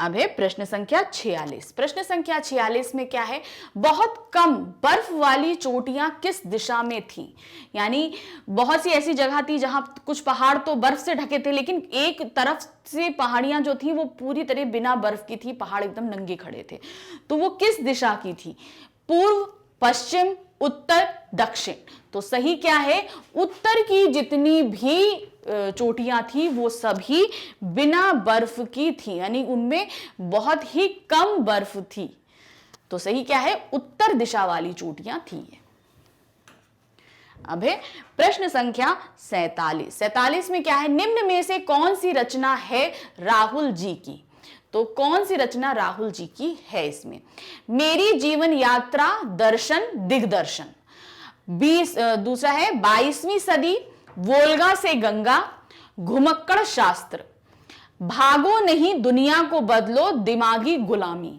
अब है प्रश्न संख्या 46। प्रश्न संख्या 46 में क्या है, बहुत कम बर्फ वाली चोटियां किस दिशा में थी। यानी बहुत सी ऐसी जगह थी जहां कुछ पहाड़ तो बर्फ से ढके थे, लेकिन एक तरफ से पहाड़ियां जो थी वो पूरी तरह बिना बर्फ की थी, पहाड़ एकदम नंगे खड़े थे। तो वो किस दिशा की थी, पूर्व, पश्चिम, उत्तर, दक्षिण। तो सही क्या है, उत्तर की जितनी भी चोटियां थी वो सभी बिना बर्फ की थी, यानी उनमें बहुत ही कम बर्फ थी। तो सही क्या है, उत्तर दिशा वाली चोटियां थी। अब है प्रश्न संख्या 47 में क्या है, निम्न में से कौन सी रचना है राहुल जी की। तो कौन सी रचना राहुल जी की है इसमें, मेरी जीवन यात्रा, दर्शन, दिग्दर्शन। दूसरा है 22वीं सदी, वोल्गा से गंगा, घुमक्कड़ शास्त्र, भागो नहीं दुनिया को बदलो, दिमागी गुलामी।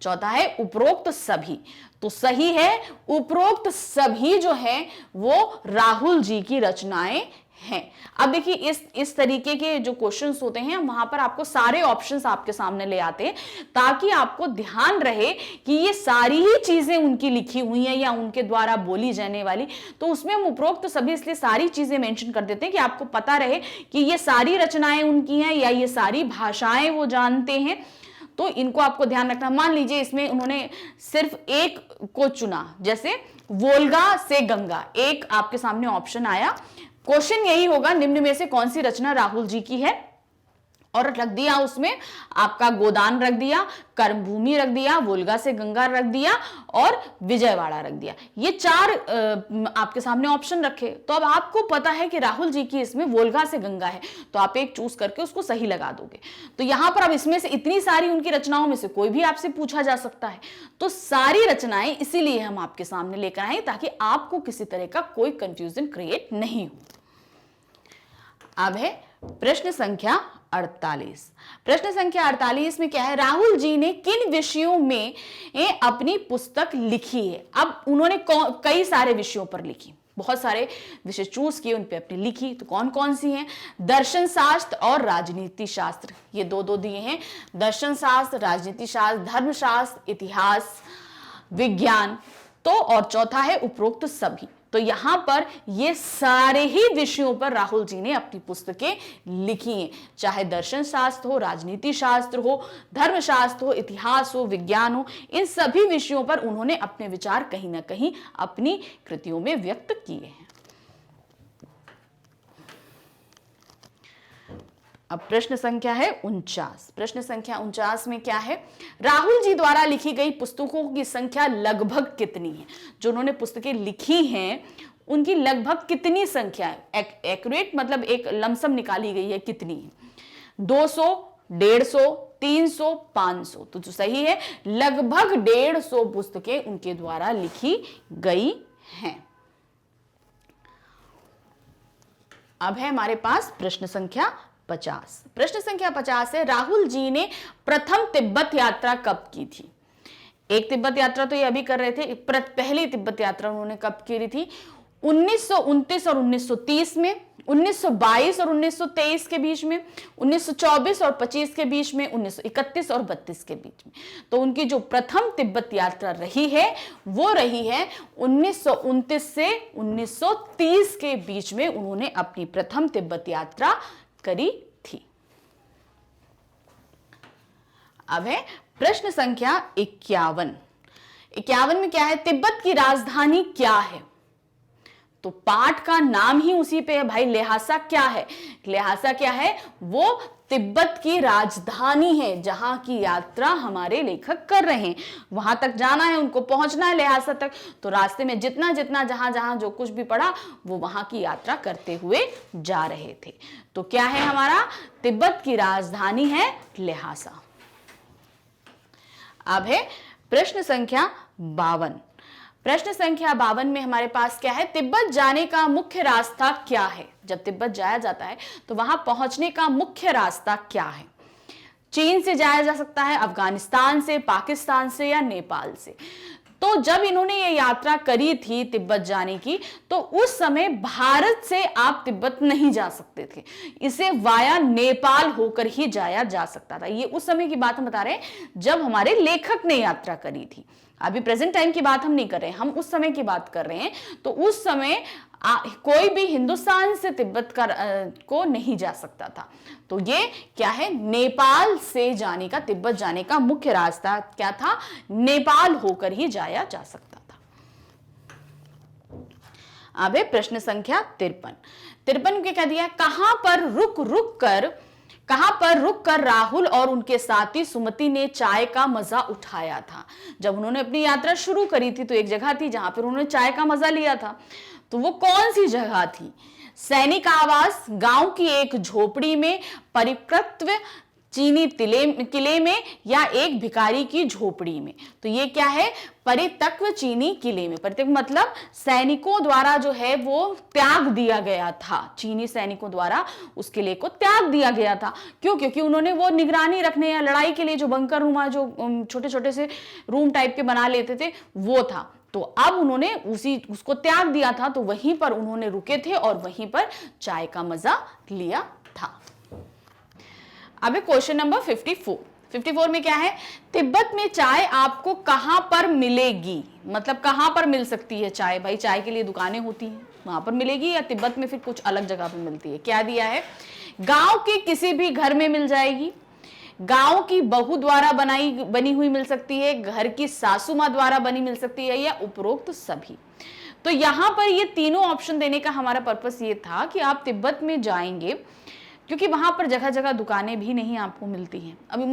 चौथा है उपरोक्त सभी। तो सही है उपरोक्त सभी जो है वो राहुल जी की रचनाएं हैं। अब देखिए इस तरीके के जो क्वेश्चंस होते हैं वहां पर आपको सारे ऑप्शंस आपके सामने ले आते हैं, ताकि आपको ध्यान रहे कि ये सारी ही चीजें उनकी लिखी हुई हैं या उनके द्वारा बोली जाने वाली। तो उसमें हम उपरोक्त सभी इसलिए सारी चीजें मेंशन कर देते हैं कि आपको पता रहे कि ये सारी रचनाएं उनकी हैं या ये सारी भाषाएं वो जानते हैं। तो इनको आपको ध्यान रखना। मान लीजिए इसमें उन्होंने सिर्फ एक को चुना, जैसे वोल्गा से गंगा, एक आपके सामने ऑप्शन आया, क्वेश्चन यही होगा निम्न में से कौन सी रचना राहुल जी की है, और रख दिया उसमें आपका गोदान रख दिया, कर्मभूमि रख दिया, वोल्गा से गंगा रख दिया और विजयवाड़ा रख दिया। ये चार आपके सामने ऑप्शन रखे। तो अब आपको पता है कि राहुल जी की इसमें वोल्गा से गंगा है, तो आप एक चूज करके उसको सही लगा दोगे। तो यहां पर अब इसमें से इतनी सारी उनकी रचनाओं में से कोई भी आपसे पूछा जा सकता है। तो सारी रचनाएं इसीलिए हम आपके सामने लेकर आए ताकि आपको किसी तरह का कोई कंफ्यूजन क्रिएट नहीं हो। अब है प्रश्न संख्या 48। प्रश्न संख्या 48 में क्या है, राहुल जी ने किन विषयों में अपनी पुस्तक लिखी है। अब उन्होंने कई सारे विषयों पर लिखी, बहुत सारे विषय चूज किए, उन पे अपनी लिखी। तो कौन कौन सी हैं, दर्शन शास्त्र और राजनीति शास्त्र, ये दो दिए हैं, दर्शन शास्त्र, राजनीति शास्त्र, धर्मशास्त्र, इतिहास, विज्ञान। तो और चौथा है उपरोक्त सभी। तो यहां पर ये सारे ही विषयों पर राहुल जी ने अपनी पुस्तकें लिखी हैं, चाहे दर्शन शास्त्र हो, राजनीति शास्त्र हो, धर्मशास्त्र हो, इतिहास हो, विज्ञान हो, इन सभी विषयों पर उन्होंने अपने विचार कहीं ना कहीं अपनी कृतियों में व्यक्त किए हैं। अब प्रश्न संख्या है 49। प्रश्न संख्या 49 में क्या है, राहुल जी द्वारा लिखी गई पुस्तकों की संख्या लगभग कितनी है। जो उन्होंने पुस्तकें लिखी हैं उनकी लगभग कितनी संख्या है, एक्यूरेट मतलब एक लमसम निकाली गई है कितनी है, 200, 150, 300, 500। तो जो सही है लगभग 150 पुस्तकें उनके द्वारा लिखी गई हैं। अब है हमारे पास प्रश्न संख्या 50। प्रश्न संख्या 50 है, राहुल जी ने प्रथम तिब्बत यात्रा कब की थी। एक तिब्बत यात्रा तो ये अभी कर रहे थे, पहली तिब्बत यात्रा उन्होंने कब की थी, 1929 और 1930 में, 1922 और 1923 के बीच में, 1924 और 25 के बीच में, 1931 और 32 के बीच में। तो उनकी जो प्रथम तिब्बत यात्रा रही है वो रही है 1929 से 1930 के बीच में उन्होंने अपनी प्रथम तिब्बत यात्रा करी थी। अब है प्रश्न संख्या 51। 51 में क्या है, तिब्बत की राजधानी क्या है। तो पाठ का नाम ही उसी पे है भाई, ल्हासा क्या है, ल्हासा क्या है, वो तिब्बत की राजधानी है जहां की यात्रा हमारे लेखक कर रहे हैं। वहां तक जाना है, उनको पहुंचना है ल्हासा तक, तो रास्ते में जितना जितना जहां जहां जो कुछ भी पड़ा वो वहां की यात्रा करते हुए जा रहे थे। तो क्या है हमारा, तिब्बत की राजधानी है ल्हासा। अब है प्रश्न संख्या 52। प्रश्न संख्या 52 में हमारे पास क्या है, तिब्बत जाने का मुख्य रास्ता क्या है। जब तिब्बत जाया जाता है तो वहां पहुंचने का मुख्य रास्ता क्या है। चीन से जाया जा सकता है, अफगानिस्तान से, पाकिस्तान से या नेपाल से। तो जब इन्होंने ये यात्रा करी थी तिब्बत जाने की, तो उस समय भारत से आप तिब्बत नहीं जा सकते थे, इसे वाया नेपाल होकर ही जाया जा सकता था। ये उस समय की बात हम बता रहे हैं जब हमारे लेखक ने यात्रा करी थी। अभी प्रेजेंट टाइम की बात हम नहीं कर रहे हैं, हम उस समय की बात कर रहे हैं। तो उस समय कोई भी हिंदुस्तान से तिब्बत को नहीं जा सकता था। तो ये क्या है, नेपाल से जाने का, तिब्बत जाने का मुख्य रास्ता क्या था, नेपाल होकर ही जाया जा सकता था। अब है प्रश्न संख्या 53। 53 के क्या दिया, कहां पर रुक कर राहुल और उनके साथी सुमति ने चाय का मजा उठाया था। जब उन्होंने अपनी यात्रा शुरू करी थी तो एक जगह थी जहां पर उन्होंने चाय का मजा लिया था। तो वो कौन सी जगह थी, सैनिक आवास, गांव की एक झोपड़ी में, परिपक्व चीनी किले में, या एक भिखारी की झोपड़ी में। तो ये क्या है, परिपक्व चीनी किले में। परिपक्व मतलब सैनिकों द्वारा जो है वो त्याग दिया गया था, चीनी सैनिकों द्वारा उस किले को त्याग दिया गया था। क्यों, क्योंकि उन्होंने वो निगरानी रखने या लड़ाई के लिए जो बंकर रूमा, जो छोटे छोटे से रूम टाइप के बना लेते थे, वो था। तो अब उन्होंने उसको त्याग दिया था, तो वहीं पर उन्होंने रुके थे और वहीं पर चाय का मजा लिया था। अब क्वेश्चन नंबर 54। 54 में क्या है, तिब्बत में चाय आपको कहां पर मिलेगी, मतलब कहां पर मिल सकती है चाय। भाई चाय के लिए दुकानें होती हैं, वहां पर मिलेगी, या तिब्बत में फिर कुछ अलग जगह पर मिलती है। क्या दिया है, गांव के किसी भी घर में मिल जाएगी, गांव की बहू द्वारा बनी हुई मिल सकती है, घर की सासू मां द्वारा बनी मिल सकती है, या उपरोक्त सभी। तो यहां पर ये तीनों ऑप्शन देने का हमारा पर्पस ये था कि आप तिब्बत में जाएंगे क्योंकि वहां पर जगह जगह दुकानें भी नहीं आपको मिलती हैं। अभी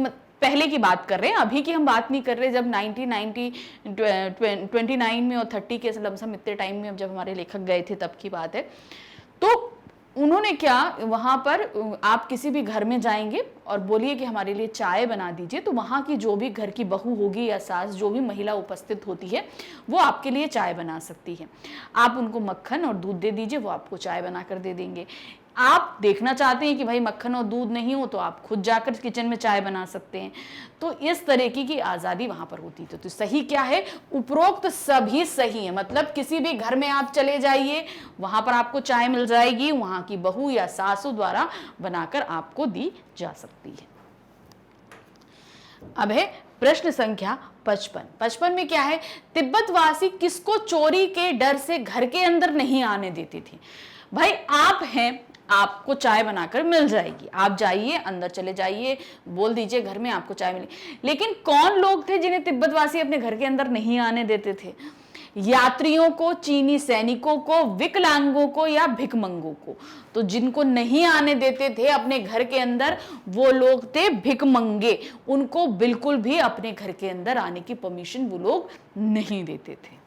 पहले की बात कर रहे हैं, अभी की हम बात नहीं कर रहे। जब 1990 29 में और 30 के लमसम इतने टाइम में जब हमारे लेखक गए थे तब की बात है। तो उन्होंने क्या, वहां पर आप किसी भी घर में जाएंगे और बोलिए कि हमारे लिए चाय बना दीजिए, तो वहां की जो भी घर की बहू होगी या सास, जो भी महिला उपस्थित होती है, वो आपके लिए चाय बना सकती है। आप उनको मक्खन और दूध दे दीजिए, वो आपको चाय बनाकर दे देंगे। आप देखना चाहते हैं कि भाई मक्खन और दूध नहीं हो, तो आप खुद जाकर किचन में चाय बना सकते हैं। तो इस तरीके की आज़ादी वहां पर होती थी। तो सही क्या है, उपरोक्त सभी सही है। मतलब किसी भी घर में आप चले जाइए, वहां पर आपको चाय मिल जाएगी, वहां की बहू या सासू द्वारा बनाकर आपको दी जा सकती है। अब है प्रश्न संख्या 55। 55 में क्या है, तिब्बतवासी किसको चोरी के डर से घर के अंदर नहीं आने देते थे। भाई आप हैं, आपको चाय बनाकर मिल जाएगी, आप जाइए, अंदर चले जाइए, बोल दीजिए घर में आपको चाय मिलेगी। लेकिन कौन लोग थे जिन्हें तिब्बतवासी अपने घर के अंदर नहीं आने देते थे। यात्रियों को, चीनी सैनिकों को, विकलांगों को या भिकमंगों को। तो जिनको नहीं आने देते थे अपने घर के अंदर वो लोग थे भिकमंगे, उनको बिल्कुल भी अपने घर के अंदर आने की परमिशन वो लोग नहीं देते थे।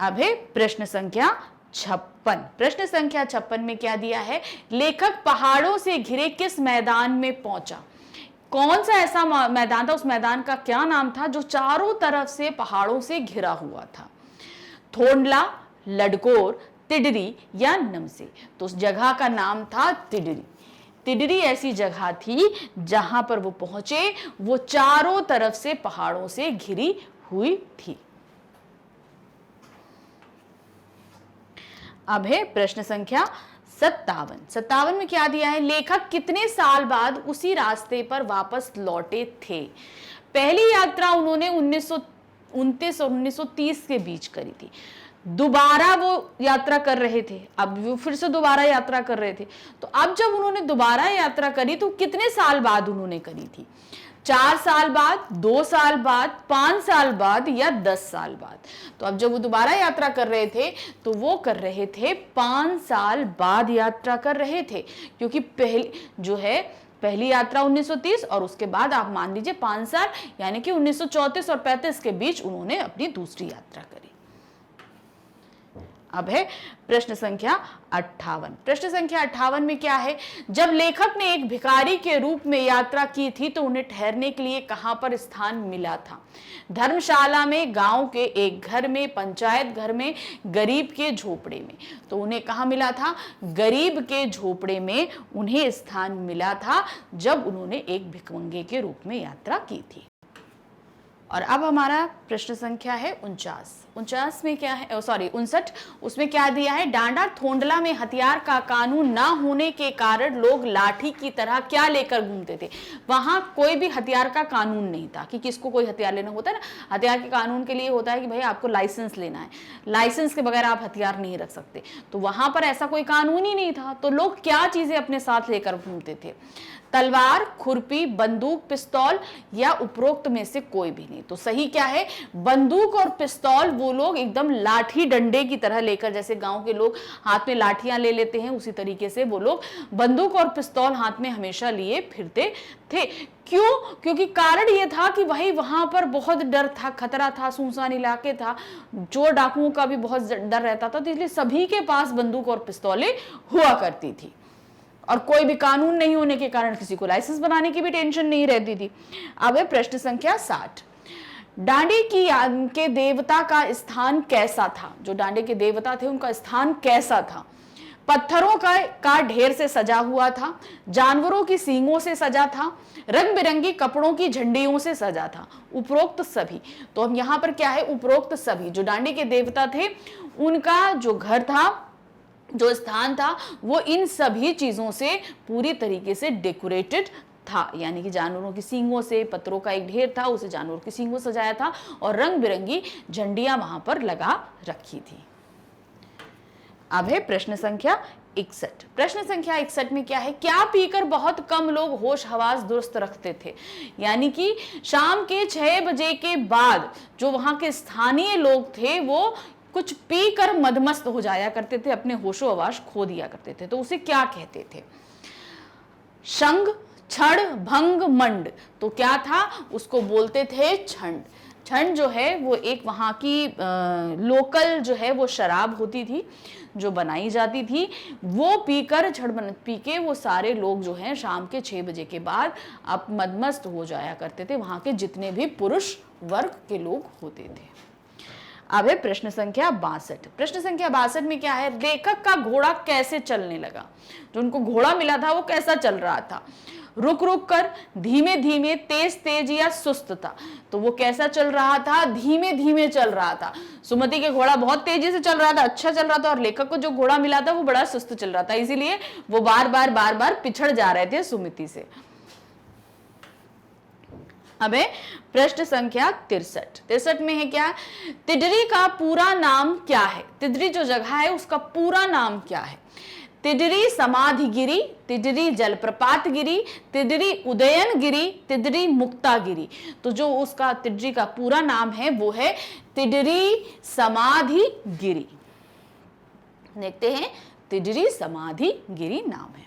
अब है प्रश्न संख्या 56। प्रश्न संख्या 56 में क्या दिया है, लेखक पहाड़ों से घिरे किस मैदान में पहुंचा। कौन सा ऐसा मैदान था, उस मैदान का क्या नाम था जो चारों तरफ से पहाड़ों से घिरा हुआ था। थोंडला, लडकोर, तिडरी या नमसे। तो उस जगह का नाम था तिडरी। तिडरी ऐसी जगह थी जहां पर वो पहुंचे, वो चारों तरफ से पहाड़ों से घिरी हुई थी। अब है प्रश्न संख्या 57। 57 में क्या दिया है, लेखक कितने साल बाद उसी रास्ते पर वापस लौटे थे। पहली यात्रा उन्होंने 1929 और 1930 के बीच करी थी। दोबारा वो यात्रा कर रहे थे, अब वो फिर से दोबारा यात्रा कर रहे थे। तो अब जब उन्होंने दोबारा यात्रा करी तो कितने साल बाद उन्होंने करी थी, 4 साल बाद, 2 साल बाद, 5 साल बाद या 10 साल बाद। तो अब जब वो दोबारा यात्रा कर रहे थे तो वो कर रहे थे 5 साल बाद यात्रा कर रहे थे, क्योंकि पहली यात्रा 1930 और उसके बाद आप मान लीजिए 5 साल, यानी कि 1934 और 35 के बीच उन्होंने अपनी दूसरी यात्रा करी। अब है प्रश्न संख्या 58। प्रश्न संख्या 58 में क्या है, जब लेखक ने एक भिखारी के रूप में यात्रा की थी तो उन्हें ठहरने के लिए कहां पर स्थान मिला था। धर्मशाला में, गांव के एक घर में, पंचायत घर में, गरीब के झोपड़े में। तो उन्हें कहां मिला था, गरीब के झोपड़े में उन्हें स्थान मिला था जब उन्होंने एक भिखमंगे के रूप में यात्रा की थी। और अब हमारा प्रश्न संख्या है 49 में क्या है, 59, उसमें क्या दिया है, डांडा थोंडला में हथियार का कानून ना होने के कारण लोग लाठी की तरह क्या लेकर घूमते थे। वहां कोई भी हथियार का कानून नहीं था कि किसको कोई हथियार लेना होता है ना। हथियार के कानून के लिए होता है कि भाई आपको लाइसेंस लेना है, लाइसेंस के बगैर आप हथियार नहीं रख सकते। तो वहां पर ऐसा कोई कानून ही नहीं था। तो लोग क्या चीजें अपने साथ लेकर घूमते थे, तलवार, खुरपी, बंदूक, पिस्तौल या उपरोक्त में से कोई भी नहीं। तो सही क्या है, बंदूक और पिस्तौल वो लोग एकदम लाठी डंडे की तरह लेकर, जैसे गांव के लोग हाथ में लाठियां ले लेते हैं, उसी तरीके से वो लोग बंदूक और पिस्तौल हाथ में हमेशा लिए फिरते थे। क्यों, क्योंकि कारण ये था कि वहां पर बहुत डर था, खतरा था, सुनसान इलाके था, चोर डाकुओं का भी बहुत डर रहता था। तो इसलिए सभी के पास बंदूक और पिस्तौलें हुआ करती थी और कोई भी कानून नहीं होने के कारण किसी को लाइसेंस बनाने की भी टेंशन नहीं रहती थी। अब है प्रश्न संख्या 60। डांडे के देवता का स्थान कैसा था। जो डांडे के देवता थे उनका स्थान कैसा था। पत्थरों का ढेर से सजा हुआ था, जानवरों की सींगों से सजा था, रंग बिरंगी कपड़ों की झंडियों से सजा था, उपरोक्त सभी। तो हम यहाँ पर क्या है, उपरोक्त सभी। जो डांडे के देवता थे उनका जो घर था, जो स्थान था, वो इन सभी चीजों से पूरी तरीके से डेकोरेटेड था, यानी कि जानवरों की सींगों से, पत्थरों का एक ढेर था, उसे जानवरों की सींगों से सजाया था और रंग बिरंगी झंडियां वहां पर लगा रखी थी। अब है प्रश्न संख्या 61। प्रश्न संख्या 61 में क्या है, क्या पीकर बहुत कम लोग होश हवास दुरुस्त रखते थे। यानी कि शाम के 6 बजे के बाद जो वहां के स्थानीय लोग थे वो कुछ पीकर मदमस्त हो जाया करते थे, अपने होशो हवास खो दिया करते थे। तो उसे क्या कहते थे, शंग, छड़, भंग, मंड। तो क्या था, उसको बोलते थे छंड। छंड जो है वो एक वहाँ की लोकल जो है वो शराब होती थी जो बनाई जाती थी। वो पीकर, छड़ पी के वो सारे लोग जो हैं शाम के 6 बजे के बाद अब मदमस्त हो जाया करते थे, वहाँ के जितने भी पुरुष वर्ग के लोग होते थे। अब है प्रश्न संख्या 62। प्रश्न संख्या 62 में क्या है, लेखक का घोड़ा कैसे चलने लगा। जो उनको घोड़ा मिला था वो कैसा चल रहा था, रुक रुक कर, धीमे धीमे, तेज तेज या सुस्त था। तो वो कैसा चल रहा था, धीमे धीमे चल रहा था। सुमति के घोड़ा बहुत तेजी से चल रहा था, अच्छा चल रहा था, और लेखक को जो घोड़ा मिला था वो बड़ा सुस्त चल रहा था, इसीलिए वो बार बार पिछड़ जा रहे थे सुमति से। अब है प्रश्न संख्या 63। 63 में है क्या, तिडरी का पूरा नाम क्या है। तिडरी जो जगह है उसका पूरा नाम क्या है। तिडरी समाधिगिरी, तिडरी जलप्रपात गिरी, तिडरी उदयन गिरी, तिडरी मुक्ता गिरी। तो जो उसका तिडरी का पूरा नाम है वो है तिडरी समाधि गिरी। देखते हैं, तिडरी समाधि गिरी नाम है।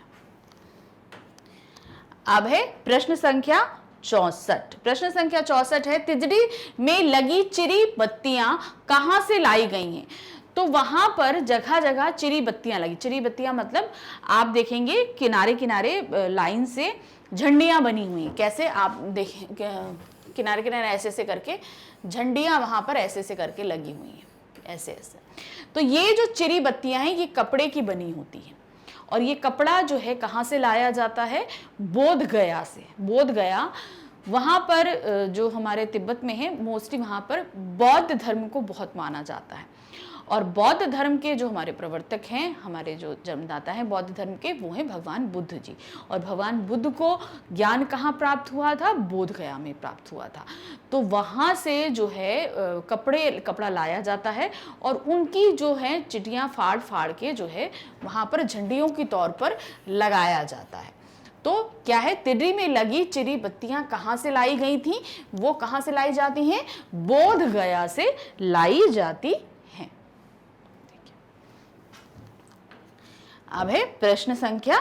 अब है प्रश्न संख्या 64। प्रश्न संख्या 64 है, तिजड़ी में लगी चिरी बत्तियां कहां से लाई गई हैं? तो वहां पर जगह जगह चिरी बत्तियां लगी। चिरी बत्तियां मतलब आप देखेंगे किनारे किनारे लाइन से झंडियां बनी हुई हैं। कैसे आप देखें, किनारे किनारे ऐसे ऐसे करके झंडियां वहां पर ऐसे ऐसे करके लगी हुई हैं, ऐसे ऐसे। तो ये जो चिरी बत्तियां हैं ये कपड़े की बनी होती हैं, और ये कपड़ा जो है कहाँ से लाया जाता है? बोध गया से। बोध गया वहाँ पर जो हमारे तिब्बत में है, मोस्टली वहाँ पर बौद्ध धर्म को बहुत माना जाता है, और बौद्ध धर्म के जो हमारे प्रवर्तक हैं, हमारे जो जन्मदाता हैं बौद्ध धर्म के, वो हैं भगवान बुद्ध जी। और भगवान बुद्ध को ज्ञान कहाँ प्राप्त हुआ था? बोध गया में प्राप्त हुआ था। तो वहाँ से जो है कपड़ा लाया जाता है, और उनकी जो है चिटियाँ फाड़ फाड़ के जो है वहाँ पर झंडियों के तौर पर लगाया जाता है। तो क्या है, तिडरी में लगी चिरी बत्तियां कहाँ से लाई गई थी? वो कहाँ से लाई जाती हैं? बोध गया से लाई जाती हैं। अब है प्रश्न संख्या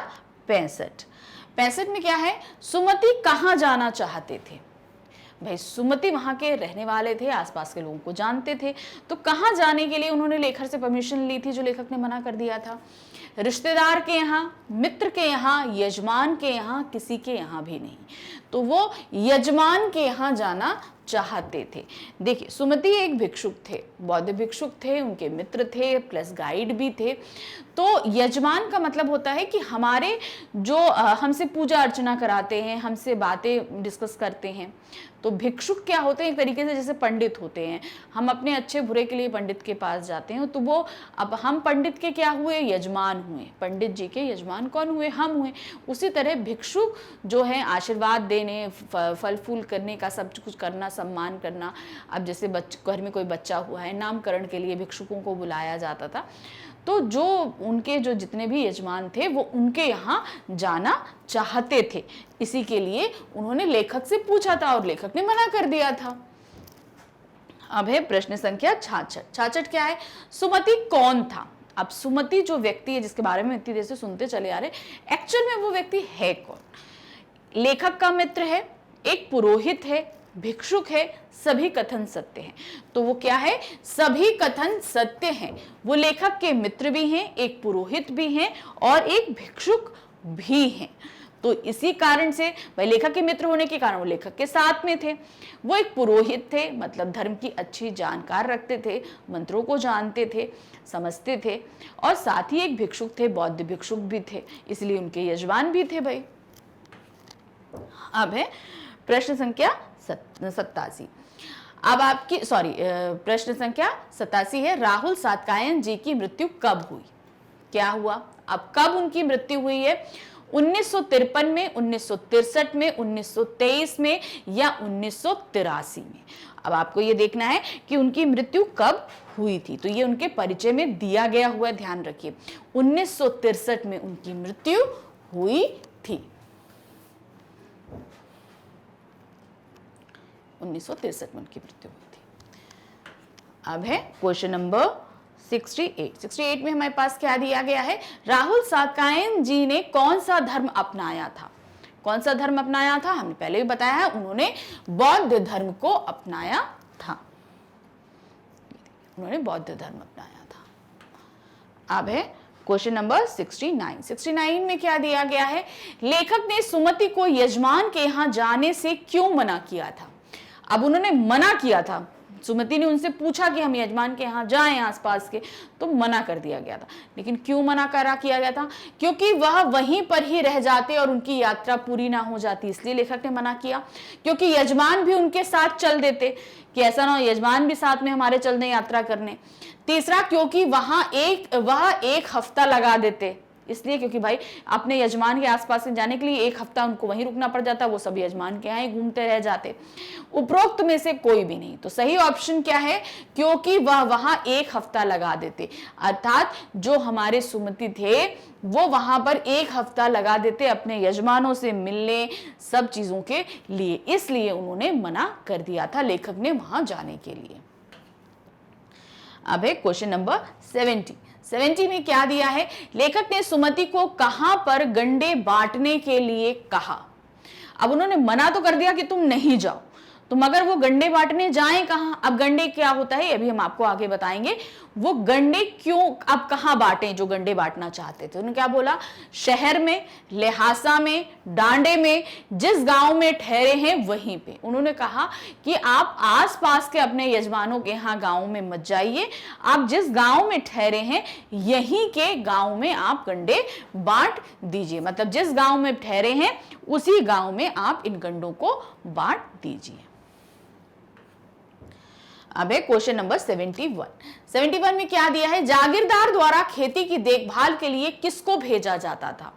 65। 65 में क्या है, सुमति कहाँ जाना चाहते थे? भाई सुमति वहां के रहने वाले थे, आसपास के लोगों को जानते थे, तो कहाँ जाने के लिए उन्होंने लेखक से परमिशन ली थी, जो लेखक ने मना कर दिया था? रिश्तेदार के यहाँ, मित्र के यहाँ, यजमान के यहाँ, किसी के यहाँ भी नहीं। तो वो यजमान के यहाँ जाना चाहते थे। देखिए, सुमति एक भिक्षुक थे, बौद्ध भिक्षुक थे, उनके मित्र थे, प्लस गाइड भी थे। तो यजमान का मतलब होता है कि हमारे जो हमसे पूजा अर्चना कराते हैं, हमसे बातें डिस्कस करते हैं। तो भिक्षुक क्या होते हैं? एक तरीके से जैसे पंडित होते हैं, हम अपने अच्छे बुरे के लिए पंडित के पास जाते हैं। तो वो, अब हम पंडित के क्या हुए? यजमान हुए। पंडित जी के यजमान कौन हुए? हम हुए। उसी तरह भिक्षुक जो है आशीर्वाद देने, फल फूल करने का, सब कुछ करना, सम्मान करना। अब जैसे घर में कोई बच्चा हुआ है, नामकरण के लिए भिक्षुकों को बुलाया जाता था। तो जो उनके जो जितने भी यजमान थे वो उनके यहाँ जाना चाहते थे, इसी के लिए उन्होंने लेखक से पूछा था और लेखक ने मना कर दिया था। अब है प्रश्न संख्या 66। 66 क्या है, सुमति कौन था? अब सुमति जो व्यक्ति है जिसके बारे में इतनी देर से सुनते चले आ रहे, एक्चुअल में वो व्यक्ति है कौन? लेखक का मित्र है, एक पुरोहित है, भिक्षुक है, सभी कथन सत्य हैं। तो वो क्या है? सभी कथन सत्य हैं। वो लेखक के मित्र भी हैं, एक पुरोहित भी हैं और एक भिक्षुक भी हैं। तो इसी कारण से भाई लेखक के मित्र होने के कारण वो लेखक के साथ में थे। वो एक पुरोहित थे, मतलब धर्म की अच्छी जानकार रखते थे, मंत्रों को जानते थे, समझते थे, और साथ ही एक भिक्षुक थे, बौद्ध भिक्षुक भी थे, इसलिए उनके यजमान भी थे भाई। अब है प्रश्न संख्या 87। अब आपकी प्रश्न संख्या 87 है, राहुल सातकायन जी की मृत्यु कब हुई? क्या हुआ? अब कब उनकी मृत्यु हुई है? 1953 में, 1963 में, 1923 में या 1983 में? अब आपको ये देखना है कि उनकी मृत्यु कब हुई थी। तो ये उनके परिचय में दिया गया हुआ, ध्यान रखिए। 1963 में उनकी मृत्यु हुई थी। 1963 में उनकी मृत्यु हुई थी। अब है क्वेश्चन नंबर 68। 68 में हमारे पास क्या दिया गया है, राहुल सातकायन जी ने कौन सा धर्म अपनाया था? कौन सा धर्म अपनाया था? हमने पहले भी बताया है, उन्होंने बौद्ध धर्म को अपनाया था। उन्होंने बौद्ध धर्म अपनाया था। अब है क्वेश्चन नंबर 69। 69 में क्या दिया गया है, लेखक ने सुमति को यजमान के यहां जाने से क्यों मना किया था? अब उन्होंने मना किया था, सुमति ने उनसे पूछा कि हम यजमान के यहाँ जाएं आसपास के, तो मना कर दिया गया था। लेकिन क्यों मना किया गया था? क्योंकि वह वहीं पर ही रह जाते और उनकी यात्रा पूरी ना हो जाती, इसलिए लेखक ने मना किया। क्योंकि यजमान भी उनके साथ चल देते, कि ऐसा ना हो यजमान भी साथ में हमारे चल दें यात्रा करने। तीसरा, क्योंकि वह एक हफ्ता लगा देते इसलिए क्योंकि भाई अपने यजमान के आसपास से जाने के लिए एक हफ्ता उनको वहीं रुकना पड़ जाता, वो सब यजमान के यहाँ ही घूमते रह जाते। उपरोक्त में से कोई भी नहीं। तो सही ऑप्शन क्या है, क्योंकि वह वहां एक हफ्ता लगा देते, अर्थात जो हमारे सुमति थे वो वहां पर एक हफ्ता लगा देते अपने यजमानों से मिलने, सब चीजों के लिए, इसलिए उन्होंने मना कर दिया था लेखक ने वहां जाने के लिए। अब है क्वेश्चन नंबर 70 में क्या दिया है, लेखक ने सुमति को कहां पर गंडे बांटने के लिए कहा। अब उन्होंने मना तो कर दिया कि तुम नहीं जाओ, तो मगर वो गंडे बांटने जाएं कहां। अब गंडे क्या होता है अभी हम आपको आगे बताएंगे। वो गंडे क्यों अब कहां बांटे, जो गंडे बांटना चाहते थे। उन्होंने क्या बोला, शहर में, लिहासा में, डांडे में, जिस गांव में ठहरे हैं वहीं पे। उन्होंने कहा कि आप आसपास के अपने यजमानों के यहाँ गांव में मत जाइए, आप जिस गांव में ठहरे हैं यहीं के गांव में आप गंडे बांट दीजिए। मतलब जिस गांव में ठहरे हैं उसी गांव में आप इन गंडों को बांट दीजिए। अब है क्वेश्चन नंबर 71 में क्या दिया है, जागीरदार द्वारा खेती की देखभाल के लिए किसको भेजा जाता था।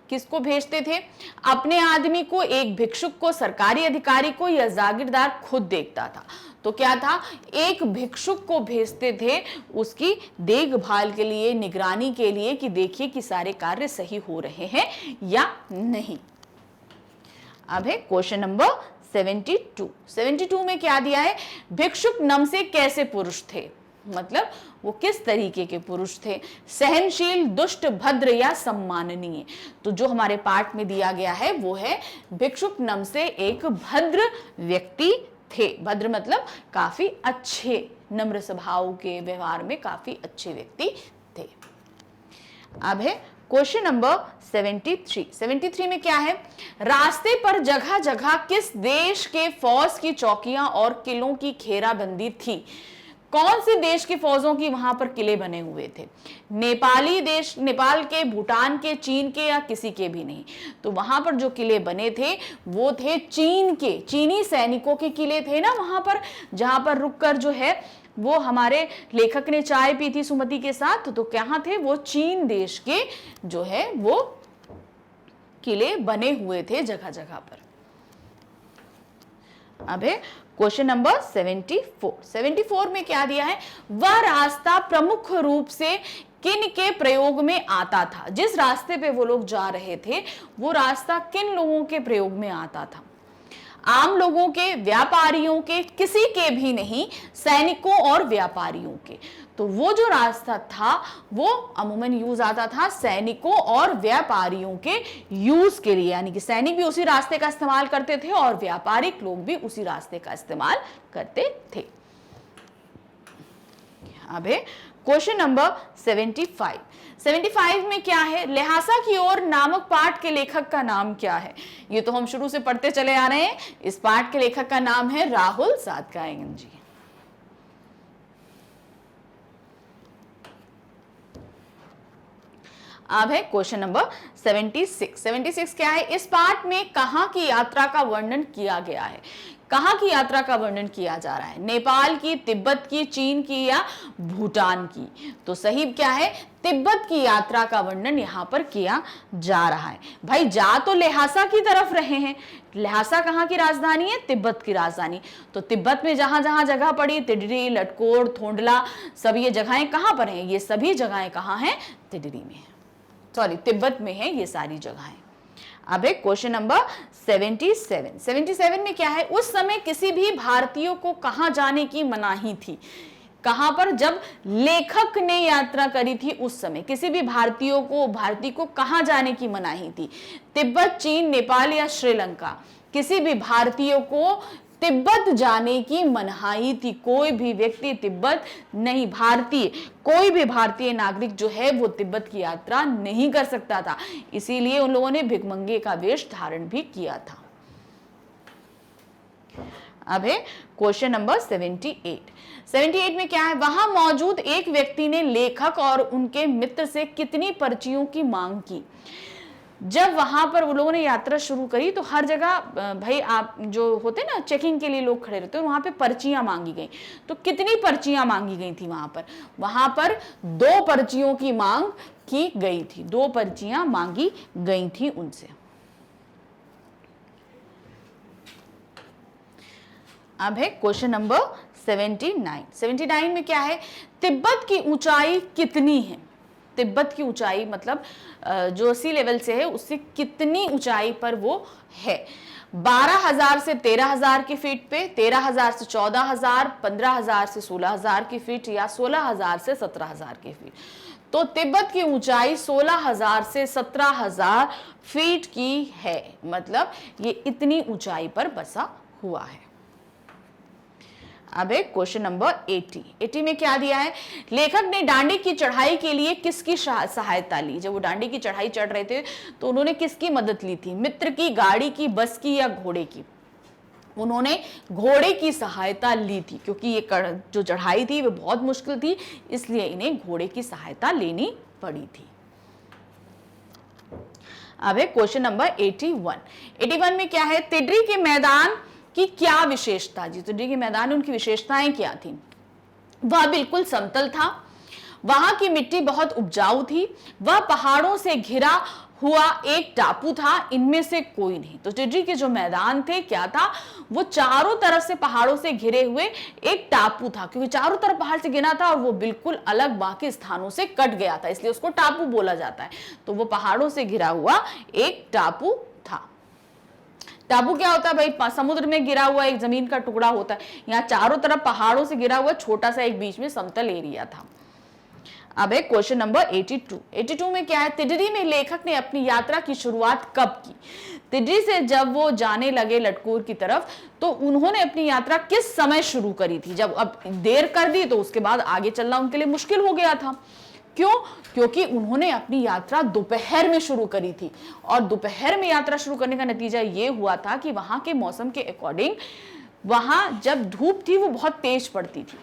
किसको भेजते थे, अपने आदमी को, एक भिक्षुक को, सरकारी अधिकारी को, या जागीरदार खुद देखता था। तो क्या था, एक भिक्षुक को भेजते थे उसकी देखभाल के लिए, निगरानी के लिए कि देखिए कि सारे कार्य सही हो रहे हैं या नहीं। अब है क्वेश्चन नंबर 72 में क्या दिया है, भिक्षुक नमसे कैसे पुरुष थे, मतलब वो किस तरीके के पुरुष थे, सहनशील, दुष्ट, भद्र या सम्माननीय। तो जो हमारे पाठ में दिया गया है वो है भिक्षुक नमसे एक भद्र व्यक्ति थे। भद्र मतलब काफी अच्छे, नम्र स्वभाव के, व्यवहार में काफी अच्छे व्यक्ति थे। अब है क्वेश्चन नंबर 73 में क्या है, रास्ते पर जगह जगह किस देश के फौज की चौकियां और किलों की घेराबंदी थी। कौन से देश की फौजों की वहां पर किले बने हुए थे, नेपाली देश, नेपाल के, भूटान के, चीन के, या किसी के भी नहीं। तो वहां पर जो किले बने थे वो थे चीन के, चीनी सैनिकों के किले थे ना वहां पर, जहां पर रुककर जो है वो हमारे लेखक ने चाय पी थी सुमति के साथ। तो कहां थे, वो चीन देश के जो है वो किले बने हुए थे जगह जगह पर। अब है क्वेश्चन नंबर 74 में क्या दिया है, वह रास्ता प्रमुख रूप से किन के प्रयोग में आता था। जिस रास्ते पे वो लोग जा रहे थे वो रास्ता किन लोगों के प्रयोग में आता था, आम लोगों के, व्यापारियों के, किसी के भी नहीं, सैनिकों और व्यापारियों के। तो वो जो रास्ता था वो अमूमन यूज आता था सैनिकों और व्यापारियों के यूज के लिए, यानी कि सैनिक भी उसी रास्ते का इस्तेमाल करते थे और व्यापारिक लोग भी उसी रास्ते का इस्तेमाल करते थे। अब है क्वेश्चन नंबर 75 में क्या है, लिहासा की ओर नामक पाठ के लेखक का नाम क्या है। ये तो हम शुरू से पढ़ते चले आ रहे हैं। इस पाठ के लेखक का नाम है राहुल सातकायन जी। अब है क्वेश्चन नंबर 76 क्या है, इस पाठ में कहां की यात्रा का वर्णन किया गया है। कहां की यात्रा का वर्णन किया जा रहा है, नेपाल की, तिब्बत की, चीन की या भूटान की। तो सही क्या है, तिब्बत की यात्रा का वर्णन यहां पर किया जा रहा है। भाई जा तो लिहासा की तरफ रहे हैं, लिहासा कहां की राजधानी है, तिब्बत की राजधानी। तो तिब्बत में जहां जहां जगह पड़ी, तिडरी, लटकोर, थोंडला, सब ये जगहें कहां पर हैं, ये सभी जगहें कहां हैं, तिडरी में है, सॉरी तिब्बत में है ये सारी जगहें। अब है क्वेश्चन नंबर 77 में क्या है, उस समय किसी भी भारतीय को कहां जाने की मनाही थी। कहां पर, जब लेखक ने यात्रा करी थी उस समय किसी भी भारतीय को कहां जाने की मनाही थी। तिब्बत, चीन, नेपाल या श्रीलंका, किसी भी भारतीय को तिब्बत जाने की मनाही थी। कोई भी व्यक्ति तिब्बत नहीं, कोई भी भारतीय नागरिक जो है वो तिब्बत की यात्रा नहीं कर सकता था। इसीलिए उन लोगों ने भिखमंगे का वेश धारण भी किया था। अब है क्वेश्चन नंबर 78 में क्या है, वहां मौजूद एक व्यक्ति ने लेखक और उनके मित्र से कितनी पर्चियों की मांग की। जब वहां पर वो लोगों ने यात्रा शुरू करी तो हर जगह भाई आप जो होते ना चेकिंग के लिए लोग खड़े रहते हैं, वहां पे पर्चियां मांगी गई। तो कितनी पर्चियां मांगी गई थी वहां पर 2 पर्चियों की मांग की गई थी, 2 पर्चियां मांगी गई थी उनसे। अब है क्वेश्चन नंबर 79 में क्या है, तिब्बत की ऊंचाई कितनी है। तिब्बत की ऊंचाई मतलब जो सी लेवल से है उससे कितनी ऊंचाई पर वो है। 12,000 से 13,000 की फीट पे, 13,000 से 14,000, 15,000 से 16,000 की फीट या 16,000 से 17,000 की फीट। तो तिब्बत की ऊंचाई 16,000 से 17,000 फीट की है, मतलब ये इतनी ऊंचाई पर बसा हुआ है। अब एक क्वेश्चन नंबर 80 में क्या दिया है, लेखक ने डांडी की चढ़ाई के लिए किसकी सहायता ली। जब वो डांडी की चढ़ाई चढ़ रहे थे तो उन्होंने किसकी मदद ली थी, मित्र की, गाड़ी की, बस की या घोड़े की। उन्होंने घोड़े की सहायता ली थी, क्योंकि ये जो चढ़ाई थी वो बहुत मुश्किल थी, इसलिए इन्हें घोड़े की सहायता लेनी पड़ी थी। अब है क्वेश्चन नंबर 81 में क्या है, तिड्री के मैदान की क्या विशेषता। जी तिड्री के मैदान उनकी विशेषताएं क्या थी। वह बिल्कुल समतल था, वहां की मिट्टी बहुत उपजाऊ थी, वह पहाड़ों से घिरा हुआ एक टापू था, इनमें से कोई नहीं। तो तिड्री के जो मैदान थे क्या था, वो चारों तरफ से पहाड़ों से घिरे हुए एक टापू था, क्योंकि चारों तरफ पहाड़ से घिरा था और वो बिल्कुल अलग बाकी स्थानों से कट गया था, इसलिए उसको टापू बोला जाता है। तो वो पहाड़ों से घिरा हुआ एक टापू था। टापू क्या होता है भाई, समुद्र में गिरा हुआ एक जमीन का टुकड़ा होता है, यहाँ चारों तरफ पहाड़ों से घिरा हुआ छोटा सा एक बीच में समतल एरिया था। अब है क्वेश्चन नंबर 82 में क्या है, तिड्री में लेखक ने अपनी यात्रा की शुरुआत कब की। तिड्री से जब वो जाने लगे लटकूर की तरफ तो उन्होंने अपनी यात्रा किस समय शुरू करी थी। जब अब देर कर दी तो उसके बाद आगे चलना उनके लिए मुश्किल हो गया था। क्यों, क्योंकि उन्होंने अपनी यात्रा दोपहर में शुरू करी थी, और दोपहर में यात्रा शुरू करने का नतीजा ये हुआ था कि वहां के मौसम के अकॉर्डिंग वहां जब धूप थी वो बहुत तेज पड़ती थी।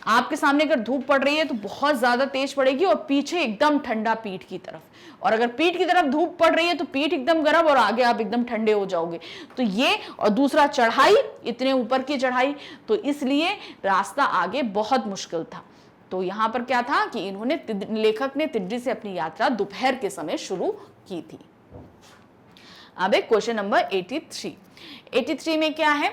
आपके सामने अगर धूप पड़ रही है तो बहुत ज्यादा तेज पड़ेगी और पीछे एकदम ठंडा पीठ की तरफ, और अगर पीठ की तरफ धूप पड़ रही है तो पीठ एकदम गर्म और आगे आप एकदम ठंडे हो जाओगे। तो ये, और दूसरा चढ़ाई, इतने ऊपर की चढ़ाई, तो इसलिए रास्ता आगे बहुत मुश्किल था। तो यहां पर क्या था कि इन्होंने लेखक ने तिड्री से अपनी यात्रा दोपहर के समय शुरू की थी। अब एक क्वेश्चन नंबर 83 में क्या है,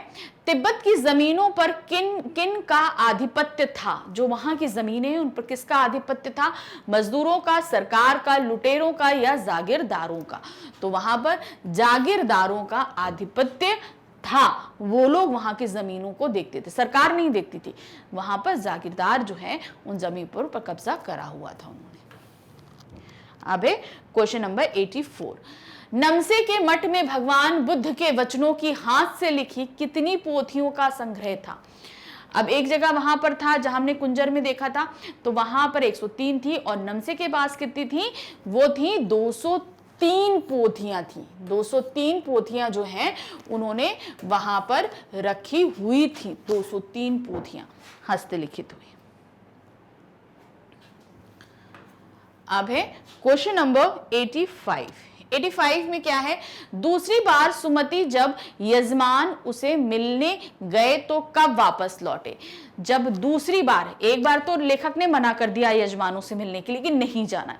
तिब्बत की जमीनों पर किन किन का आधिपत्य था। जो वहां की जमीनें हैं उन पर किसका आधिपत्य था, मजदूरों का, सरकार का, लुटेरों का या जागीरदारों का। तो वहां पर जागीरदारों का आधिपत्य था, वो लोग वहां की जमीनों को देखते थे, सरकार नहीं देखती थी। वहां पर जागीरदार जो है उन जमीन पर कब्जा करा हुआ था उन्होंने। अब है क्वेश्चन नंबर 84, नमसे के मठ में भगवान बुद्ध के वचनों की हाथ से लिखी कितनी पोथियों का संग्रह था। अब एक जगह वहां पर था जहां हमने कुंजर में देखा था, तो वहां पर 103 थी, और नमसे के पास कितनी थी, वो थी 203 पोथियां थी। 203 पोथियां जो हैं उन्होंने वहां पर रखी हुई थी, 203 पोथियां हस्तलिखित हुई। अब है क्वेश्चन नंबर 85 में क्या है, दूसरी बार सुमति जब यजमान उसे मिलने गए तो कब वापस लौटे। जब दूसरी बार, एक बार तो लेखक ने मना कर दिया यजमानों से मिलने के लिए कि नहीं जाना,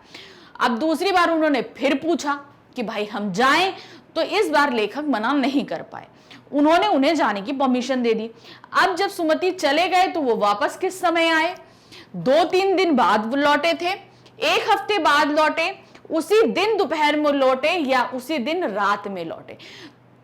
अब दूसरी बार उन्होंने फिर पूछा कि भाई हम जाएं, तो इस बार लेखक मना नहीं कर पाए, उन्होंने उन्हें जाने की परमिशन दे दी। अब जब सुमति चले गए तो वो वापस किस समय आए, 2-3 दिन बाद लौटे थे, 1 हफ्ते बाद लौटे, उसी दिन दोपहर में लौटे या उसी दिन रात में लौटे।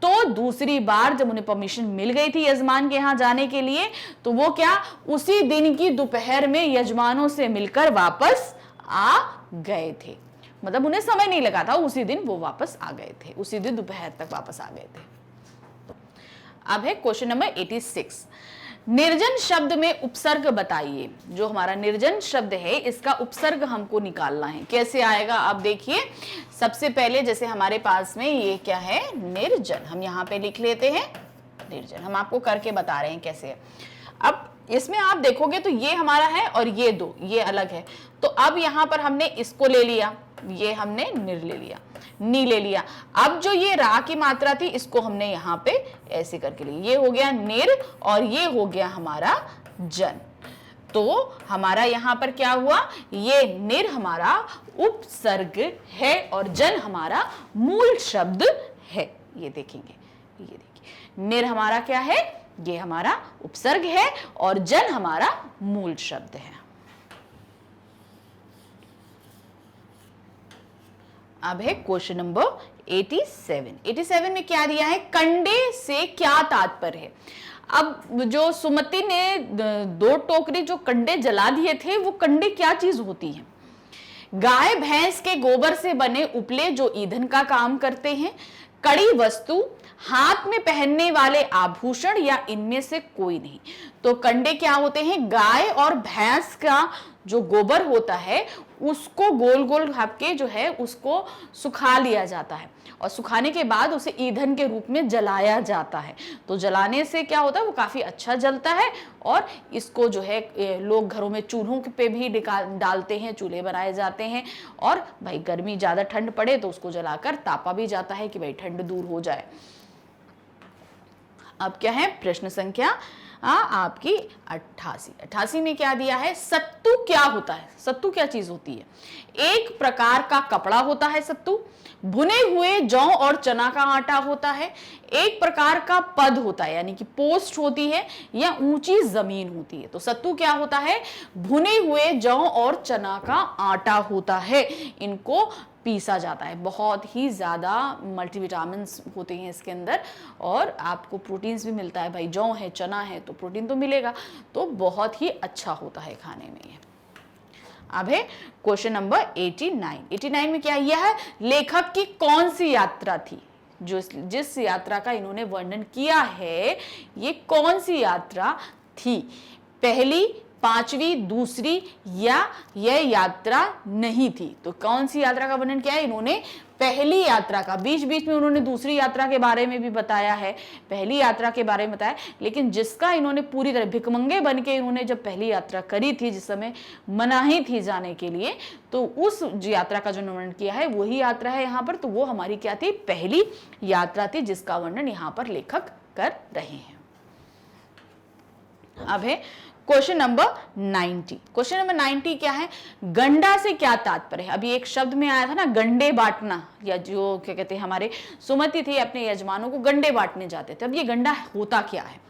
तो दूसरी बार जब उन्हें परमिशन मिल गई थी यजमान के यहां जाने के लिए, तो वो क्या, उसी दिन की दोपहर में यजमानों से मिलकर वापस आ गए थे। मतलब उन्हें समय नहीं लगा था, उसी दिन वो वापस आ गए थे, उसी दिन दोपहर तक वापस आ गए थे। अब है क्वेश्चन नंबर 86, निर्जन शब्द में उपसर्ग बताइए। जो हमारा निर्जन शब्द है इसका उपसर्ग हमको निकालना है, कैसे आएगा आप देखिए। सबसे पहले जैसे हमारे पास में ये क्या है, निर्जन, हम यहाँ पे लिख लेते हैं निर्जन, हम आपको करके बता रहे हैं कैसे है। अब इसमें आप देखोगे तो ये हमारा है और ये दो, ये अलग है। तो अब यहाँ पर हमने इसको ले लिया, ये हमने निर ले लिया, नी ले लिया। अब जो ये रा की मात्रा थी इसको हमने यहाँ पे ऐसे करके लिया, ये हो गया निर और ये हो गया हमारा जन। तो हमारा यहां पर क्या हुआ, ये निर हमारा उपसर्ग है और जन हमारा मूल शब्द है। ये देखेंगे, ये देखिए निर हमारा क्या है, ये हमारा उपसर्ग है और जन हमारा मूल शब्द है। अब है क्वेश्चन नंबर 87। 87 में क्या दिया है, कंडे से क्या तात्पर्य है। अब जो सुमति ने 2 टोकरी जो कंडे जला दिए थे, वो कंडे क्या चीज होती है। गाय भैंस के गोबर से बने उपले जो ईंधन का काम करते हैं, कड़ी वस्तु, हाथ में पहनने वाले आभूषण या इनमें से कोई नहीं। तो कंडे क्या होते हैं, गाय और भैंस का जो गोबर होता है उसको गोल गोल भाप के जो है उसको सुखा लिया जाता है और सुखाने के बाद उसे ईंधन के रूप में जलाया जाता है। तो जलाने से क्या होता है, वो काफी अच्छा जलता है और इसको जो है लोग घरों में चूल्हों पे भी डालते हैं, चूल्हे बनाए जाते हैं। और भाई गर्मी ज्यादा ठंड पड़े तो उसको जलाकर तापा भी जाता है कि भाई ठंड दूर हो जाए। अब क्या है प्रश्न संख्या आपकी 88। 88 में क्या दिया है, सत्तू क्या होता है। सत्तू क्या चीज होती है, एक प्रकार का कपड़ा होता है सत्तू, भुने हुए जौ और चना का आटा होता है, एक प्रकार का पद होता है यानी कि पोस्ट होती है या ऊंची जमीन होती है। तो सत्तू क्या होता है, भुने हुए जौ और चना का आटा होता है, इनको पीसा जाता है। बहुत ही ज़्यादा मल्टीविटामिन्स होते हैं इसके अंदर और आपको प्रोटीन्स भी मिलता है। भाई जौ है, चना है तो प्रोटीन तो मिलेगा, तो बहुत ही अच्छा होता है खाने में ये। अब है क्वेश्चन नंबर 89। 89 में क्या, यह लेखक की कौन सी यात्रा थी। जिस यात्रा का इन्होंने वर्णन किया है, ये कौन सी यात्रा थी, पहली, पांचवी, दूसरी या यह यात्रा नहीं थी। तो कौन सी यात्रा का वर्णन किया है इन्होंने, पहली यात्रा का। बीच बीच में उन्होंने दूसरी यात्रा के बारे में भी बताया है, पहली यात्रा के बारे में बताया, लेकिन जिसका इन्होंने पूरी तरह भिकमंगे बन के इन्होंने जब पहली यात्रा करी थी, जिस समय मनाही थी जाने के लिए, तो उस यात्रा का जो वर्णन किया है वही यात्रा है यहाँ पर। तो वो हमारी क्या थी, पहली यात्रा थी, जिसका वर्णन यहाँ पर लेखक कर रहे हैं। अब है क्वेश्चन नंबर 90। क्वेश्चन नंबर 90 क्या है, गंडा से क्या तात्पर्य है। अभी एक शब्द में आया था ना, गंडे बांटना, या जो क्या कहते हैं हमारे सुमति थे अपने यजमानों को गंडे बांटने जाते थे। अब ये गंडा होता क्या है,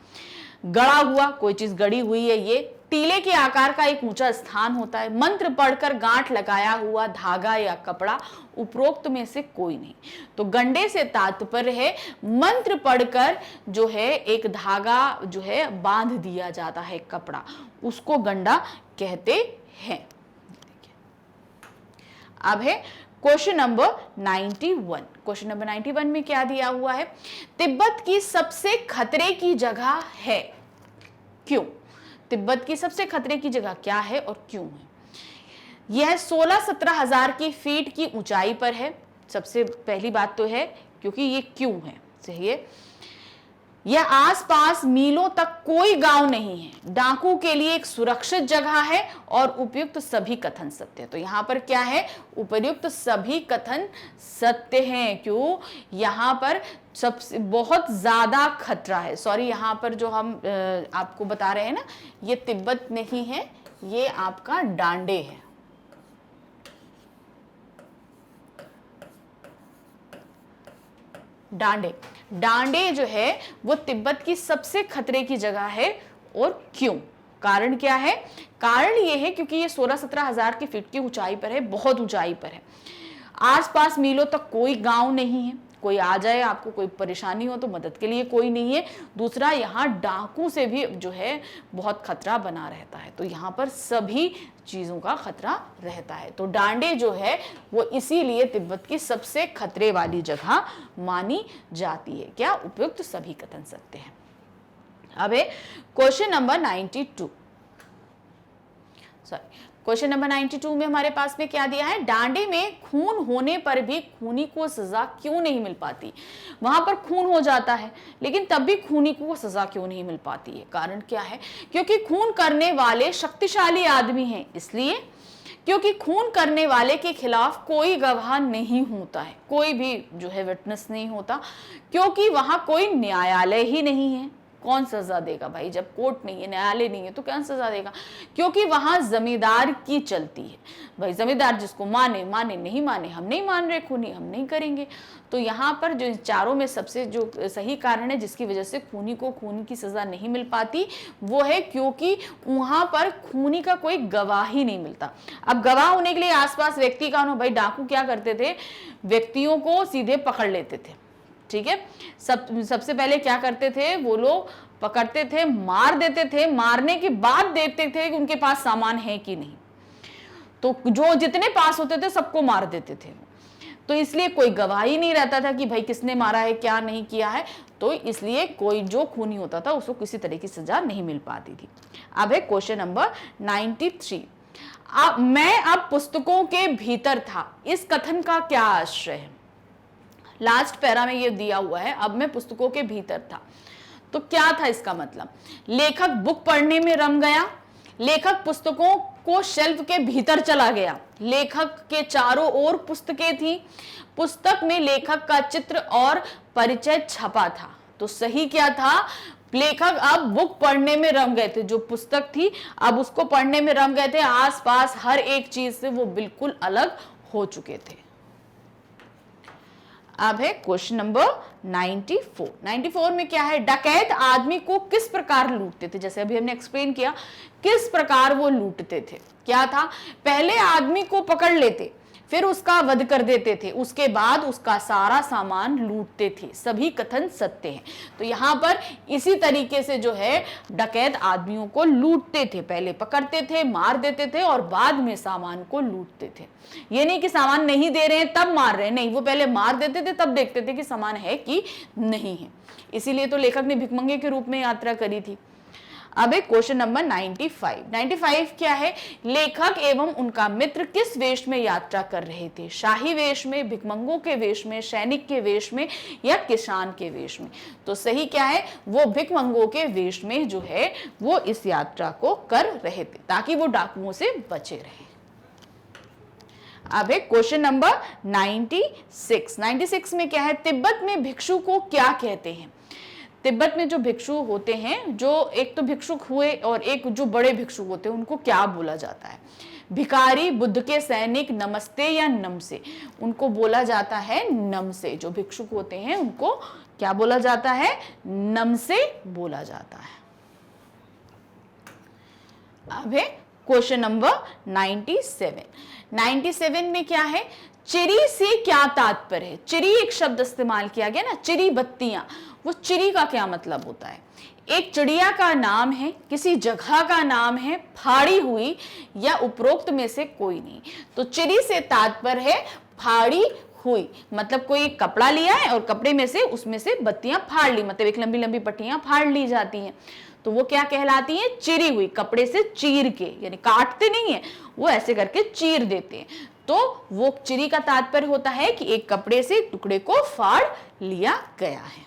गड़ा हुआ, कोई चीज गड़ी हुई है, ये टीले के आकार का एक ऊंचा स्थान होता है, मंत्र पढ़कर गांठ लगाया हुआ धागा या कपड़ा, उपरोक्त में से कोई नहीं। तो गंडे से तात्पर्य है मंत्र पढ़कर जो है एक धागा जो है बांध दिया जाता है, कपड़ा, उसको गंडा कहते हैं। अब है क्वेश्चन नंबर 91। क्वेश्चन नंबर 91 में क्या दिया हुआ है, तिब्बत की सबसे खतरे की जगह है, क्यों। तिब्बत की सबसे खतरे की जगह क्या है और क्यों है। यह 16-17 हजार की फीट की ऊंचाई पर है। सबसे पहली बात तो है क्योंकि ये क्यों है, सही। यह आसपास मीलों तक कोई गांव नहीं है, डाकू के लिए एक सुरक्षित जगह है और उपयुक्त सभी कथन सत्य। तो यहाँ पर क्या है, उपयुक्त सभी कथन सत्य हैं। क्यों, यहाँ पर सबसे बहुत ज्यादा खतरा है। सॉरी, यहाँ पर जो हम आपको बता रहे हैं ना, ये तिब्बत नहीं है, ये आपका डांडे है। डांडे जो है वो तिब्बत की सबसे खतरे की जगह है। और क्यों, कारण क्या है, कारण ये है क्योंकि ये 16-17 हजार की फीट की ऊंचाई पर है, बहुत ऊंचाई पर है। आसपास मीलों तक कोई गांव नहीं है, कोई आ जाए आपको कोई परेशानी हो तो मदद के लिए कोई नहीं है। दूसरा, यहाँ डाकू से भी जो है बहुत खतरा बना रहता है। तो यहाँ पर सभी चीजों का खतरा रहता है। तो डांडे जो है वो इसीलिए तिब्बत की सबसे खतरे वाली जगह मानी जाती है। क्या, उपयुक्त सभी कथन सत्य है। अब है question number 92। Sorry, question number 92 में हमारे पास में क्या दिया है, डांडे में खून होने पर भी खूनी को सजा क्यों नहीं मिल पाती। वहां पर खून हो जाता है लेकिन तब भी खूनी को सजा क्यों नहीं मिल पाती है। कारण क्या है, क्योंकि खून करने वाले शक्तिशाली आदमी हैं, इसलिए क्योंकि खून करने वाले के खिलाफ कोई गवाह नहीं होता है, कोई भी जो है विटनेस नहीं होता, क्योंकि वहां कोई न्यायालय ही नहीं है। कौन सजा देगा भाई, जब कोर्ट नहीं है, न्यायालय नहीं है, तो कौन सजा देगा? क्योंकि वहां जमींदार की चलती है भाई, जमींदार जिसको माने माने, नहीं माने हम नहीं मान रहे खूनी, हम नहीं करेंगे। तो यहाँ पर जो चारों में सबसे जो सही कारण है जिसकी वजह से खूनी को खून की सजा नहीं मिल पाती, वो है क्योंकि वहां पर खूनी का कोई गवाह ही नहीं मिलता। अब गवाह होने के लिए आसपास व्यक्ति का भाई, डाकू क्या करते थे, व्यक्तियों को सीधे पकड़ लेते थे, ठीक है। सबसे पहले क्या करते थे, वो लोग पकड़ते थे, मार देते थे, मारने के बाद देखते थे कि उनके पास सामान है कि नहीं। तो जो जितने पास होते थे सबको मार देते थे। तो इसलिए कोई गवाही नहीं रहता था कि भाई किसने मारा है, क्या नहीं किया है। तो इसलिए कोई जो खूनी होता था उसको किसी तरह की सजा नहीं मिल पाती थी। अब है क्वेश्चन नंबर 93। मैं अब पुस्तकों के भीतर था, इस कथन का क्या आश्रय है? लास्ट पैरा में ये दिया हुआ है, अब मैं पुस्तकों के भीतर था, तो क्या था इसका मतलब? लेखक बुक पढ़ने में रम गया, लेखक पुस्तकों को शेल्फ के भीतर चला गया, लेखक के चारों ओर पुस्तकें थी, पुस्तक में लेखक का चित्र और परिचय छपा था। तो सही क्या था? लेखक अब बुक पढ़ने में रम गए थे, जो पुस्तक थी अब उसको पढ़ने में रम गए थे, आसपास हर एक चीज से वो बिल्कुल अलग हो चुके थे। अब है क्वेश्चन नंबर 94। 94 में क्या है? डकैत आदमी को किस प्रकार लूटते थे? जैसे अभी हमने एक्सप्लेन किया किस प्रकार वो लूटते थे। क्या था? पहले आदमी को पकड़ लेते, फिर उसका वध कर देते थे, उसके बाद उसका सारा सामान लूटते थे। सभी कथन सत्य हैं। तो यहाँ पर इसी तरीके से जो है डकैत आदमियों को लूटते थे, पहले पकड़ते थे, मार देते थे और बाद में सामान को लूटते थे। ये नहीं कि सामान नहीं दे रहे हैं तब मार रहे हैं, नहीं, वो पहले मार देते थे तब देखते थे कि सामान है कि नहीं है। इसीलिए तो लेखक ने भिखमंगे के रूप में यात्रा करी थी। अब एक क्वेश्चन नंबर 95। 95 क्या है? लेखक एवं उनका मित्र किस वेश में यात्रा कर रहे थे? शाही वेश में, भिखमंगों के वेश में, सैनिक के वेश में या किसान के वेश में? तो सही क्या है? वो भिखमंगों के वेश में जो है वो इस यात्रा को कर रहे थे ताकि वो डाकुओं से बचे रहे। अब है क्वेश्चन नंबर 96। 96 में क्या है? तिब्बत में भिक्षु को क्या कहते हैं? तिब्बत में जो भिक्षु होते हैं, जो एक तो भिक्षुक हुए और एक जो बड़े भिक्षुक होते हैं, उनको क्या बोला जाता है? भिखारी, बुद्ध के सैनिक, नमस्ते या नमसे? उनको बोला जाता है नमसे। जो भिक्षुक होते हैं उनको क्या बोला जाता है? नमसे बोला जाता है। अब है क्वेश्चन नंबर 97। 97 में क्या है? चिरी से क्या तात्पर्य है? चिरी एक शब्द इस्तेमाल किया गया ना, चिरी बत्तियां। वो चिरी का क्या मतलब होता है? एक चिड़िया का नाम है, किसी जगह का नाम है, फाड़ी हुई या उपरोक्त में से कोई नहीं। तो चिरी से तात्पर्य है फाड़ी हुई, मतलब कोई कपड़ा लिया है और कपड़े में से उसमें से बत्तियां फाड़ ली, मतलब एक लंबी लंबी पट्टियां फाड़ ली जाती हैं, तो वो क्या कहलाती है? चिरी हुई। कपड़े से चीर के, यानी काटते नहीं है, वो ऐसे करके चीर देते हैं। तो वो चिरी का तात्पर्य होता है कि एक कपड़े से टुकड़े को फाड़ लिया गया है।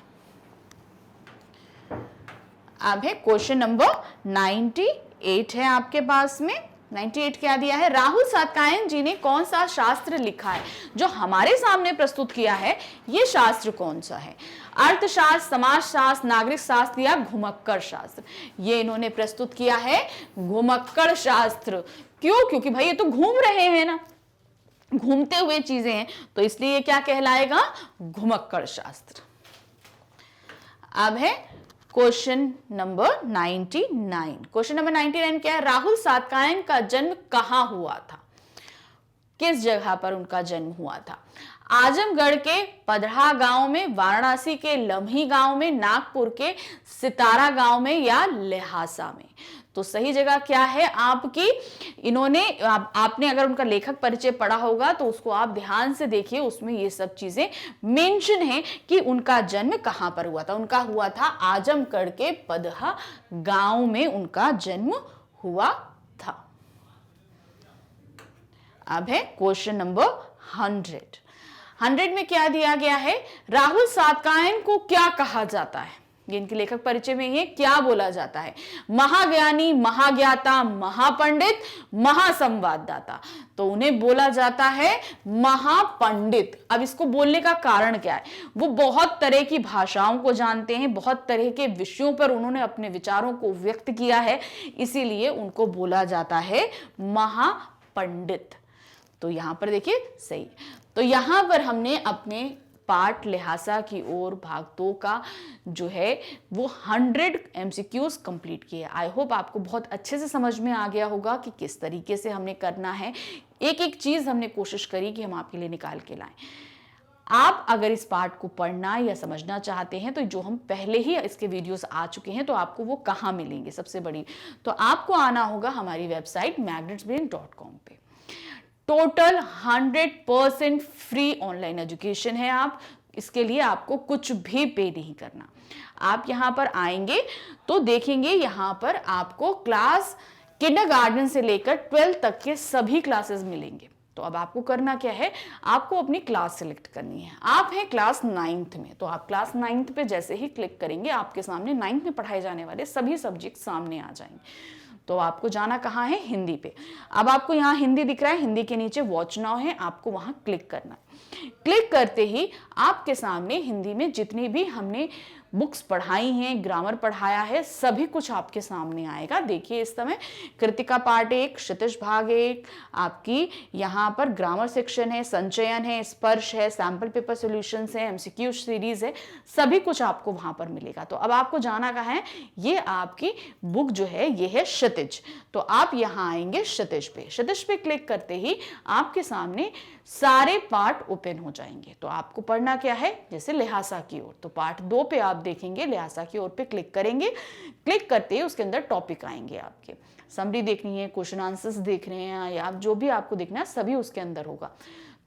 अब है क्वेश्चन नंबर 98 है आपके पास में। 98 क्या दिया है? राहुल सातकायन जी ने कौन सा शास्त्र लिखा है? जो हमारे सामने प्रस्तुत किया है ये शास्त्र कौन सा है? अर्थशास्त्र, समाजशास्त्र, नागरिक शास्त्र या घुमक्कड़ शास्त्र? ये इन्होंने प्रस्तुत किया है घुमक्कड़ शास्त्र। क्यों? क्योंकि भाई ये तो घूम रहे हैं ना, घूमते हुए चीजें हैं, तो इसलिए ये क्या कहलाएगा? घुमक्कड़ शास्त्र। अब है क्वेश्चन नंबर 99। क्वेश्चन नंबर 99 क्या है? राहुल सातकायन का जन्म कहां हुआ था? किस जगह पर उनका जन्म हुआ था? आजमगढ़ के पधरा गांव में, वाराणसी के लम्ही गांव में, नागपुर के सितारा गांव में या लहासा में? तो सही जगह क्या है आपकी? इन्होंने आपने अगर उनका लेखक परिचय पढ़ा होगा तो उसको आप ध्यान से देखिए, उसमें ये सब चीजें मेंशन है कि उनका जन्म कहां पर हुआ था। उनका हुआ था आजमगढ़ के पधरा गांव में उनका जन्म हुआ था। अब है क्वेश्चन नंबर 100। 100 में क्या दिया गया है? राहुल सातकायन को क्या कहा जाता है? ये इनके लेखक परिचय में ये क्या बोला जाता है? महाज्ञानी, महाज्ञाता, महापंडित, महासंवाददाता। तो उन्हें बोला जाता है महापंडित। अब इसको बोलने का कारण क्या है? वो बहुत तरह की भाषाओं को जानते हैं, बहुत तरह के विषयों पर उन्होंने अपने विचारों को व्यक्त किया है, इसीलिए उनको बोला जाता है महापंडित। तो यहां पर देखिए सही। तो यहां पर हमने अपने पाठ लिहाजा की ओर भाग 2 का जो है वो 100 MCQs कंप्लीट किए। आई होप आपको बहुत अच्छे से समझ में आ गया होगा कि किस तरीके से हमने करना है। एक एक चीज हमने कोशिश करी कि हम आपके लिए निकाल के लाएं। आप अगर इस पार्ट को पढ़ना या समझना चाहते हैं तो जो हम पहले ही इसके वीडियोस आ चुके हैं तो आपको वो कहाँ मिलेंगे? सबसे बड़ी तो आपको आना होगा हमारी वेबसाइट magnetsbrain.com पे। टोटल 100% फ्री ऑनलाइन एजुकेशन है। आप इसके लिए आपको कुछ भी पे नहीं करना। आप यहाँ पर आएंगे तो देखेंगे यहाँ पर आपको क्लास किंडरगार्टन से लेकर 12th तक के सभी क्लासेस मिलेंगे। तो अब आपको करना क्या है? आपको अपनी क्लास सिलेक्ट करनी है। आप हैं क्लास 9th में, तो आप क्लास 9th पे जैसे ही क्लिक करेंगे आपके सामने 9th में पढ़ाए जाने वाले सभी सब्जेक्ट सामने आ जाएंगे। तो आपको जाना कहाँ है? हिंदी पे। अब आपको यहाँ हिंदी दिख रहा है, हिंदी के नीचे वॉच नाउ है, आपको वहां क्लिक करना है। क्लिक करते ही आपके सामने हिंदी में जितनी भी हमने बुक्स पढ़ाई हैं, ग्रामर पढ़ाया है, सभी कुछ आपके सामने आएगा। देखिए इस समय कृतिका पार्ट 1, क्षितिज भाग 1, आपकी यहाँ पर ग्रामर सेक्शन है, संचयन है, स्पर्श है, सैंपल पेपर सॉल्यूशंस है, MCQ सीरीज है, सभी कुछ आपको वहां पर मिलेगा। तो अब आपको जाना कहाँ है? ये आपकी बुक जो है ये है क्षितिज। तो आप यहाँ आएंगे क्षितिज पे। क्षितिज पे क्लिक करते ही आपके सामने सारे पार्ट ओपन हो जाएंगे। तो आपको पढ़ना क्या है? जैसे लिहाजा की ओर, तो पार्ट 2 पे आप देखेंगे, लिहाजा की ओर पे क्लिक करेंगे। क्लिक करते ही उसके अंदर टॉपिक आएंगे, आपके समरी देखनी है, क्वेश्चन आंसर्स देख रहे हैं या आप जो भी आपको देखना है सभी उसके अंदर होगा।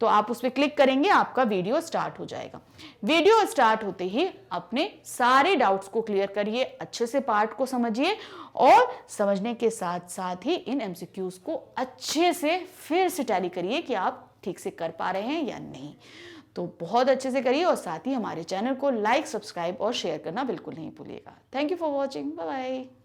तो आप उस पर क्लिक करेंगे, आपका वीडियो स्टार्ट हो जाएगा। वीडियो स्टार्ट होते ही अपने सारे डाउट्स को क्लियर करिए, अच्छे से पार्ट को समझिए और समझने के साथ साथ ही इन MCQs को अच्छे से फिर से टैली करिए कि आप ठीक से कर पा रहे हैं या नहीं। तो बहुत अच्छे से करिए और साथ ही हमारे चैनल को लाइक, सब्सक्राइब और शेयर करना बिल्कुल नहीं भूलिएगा। Thank you for watching. Bye bye.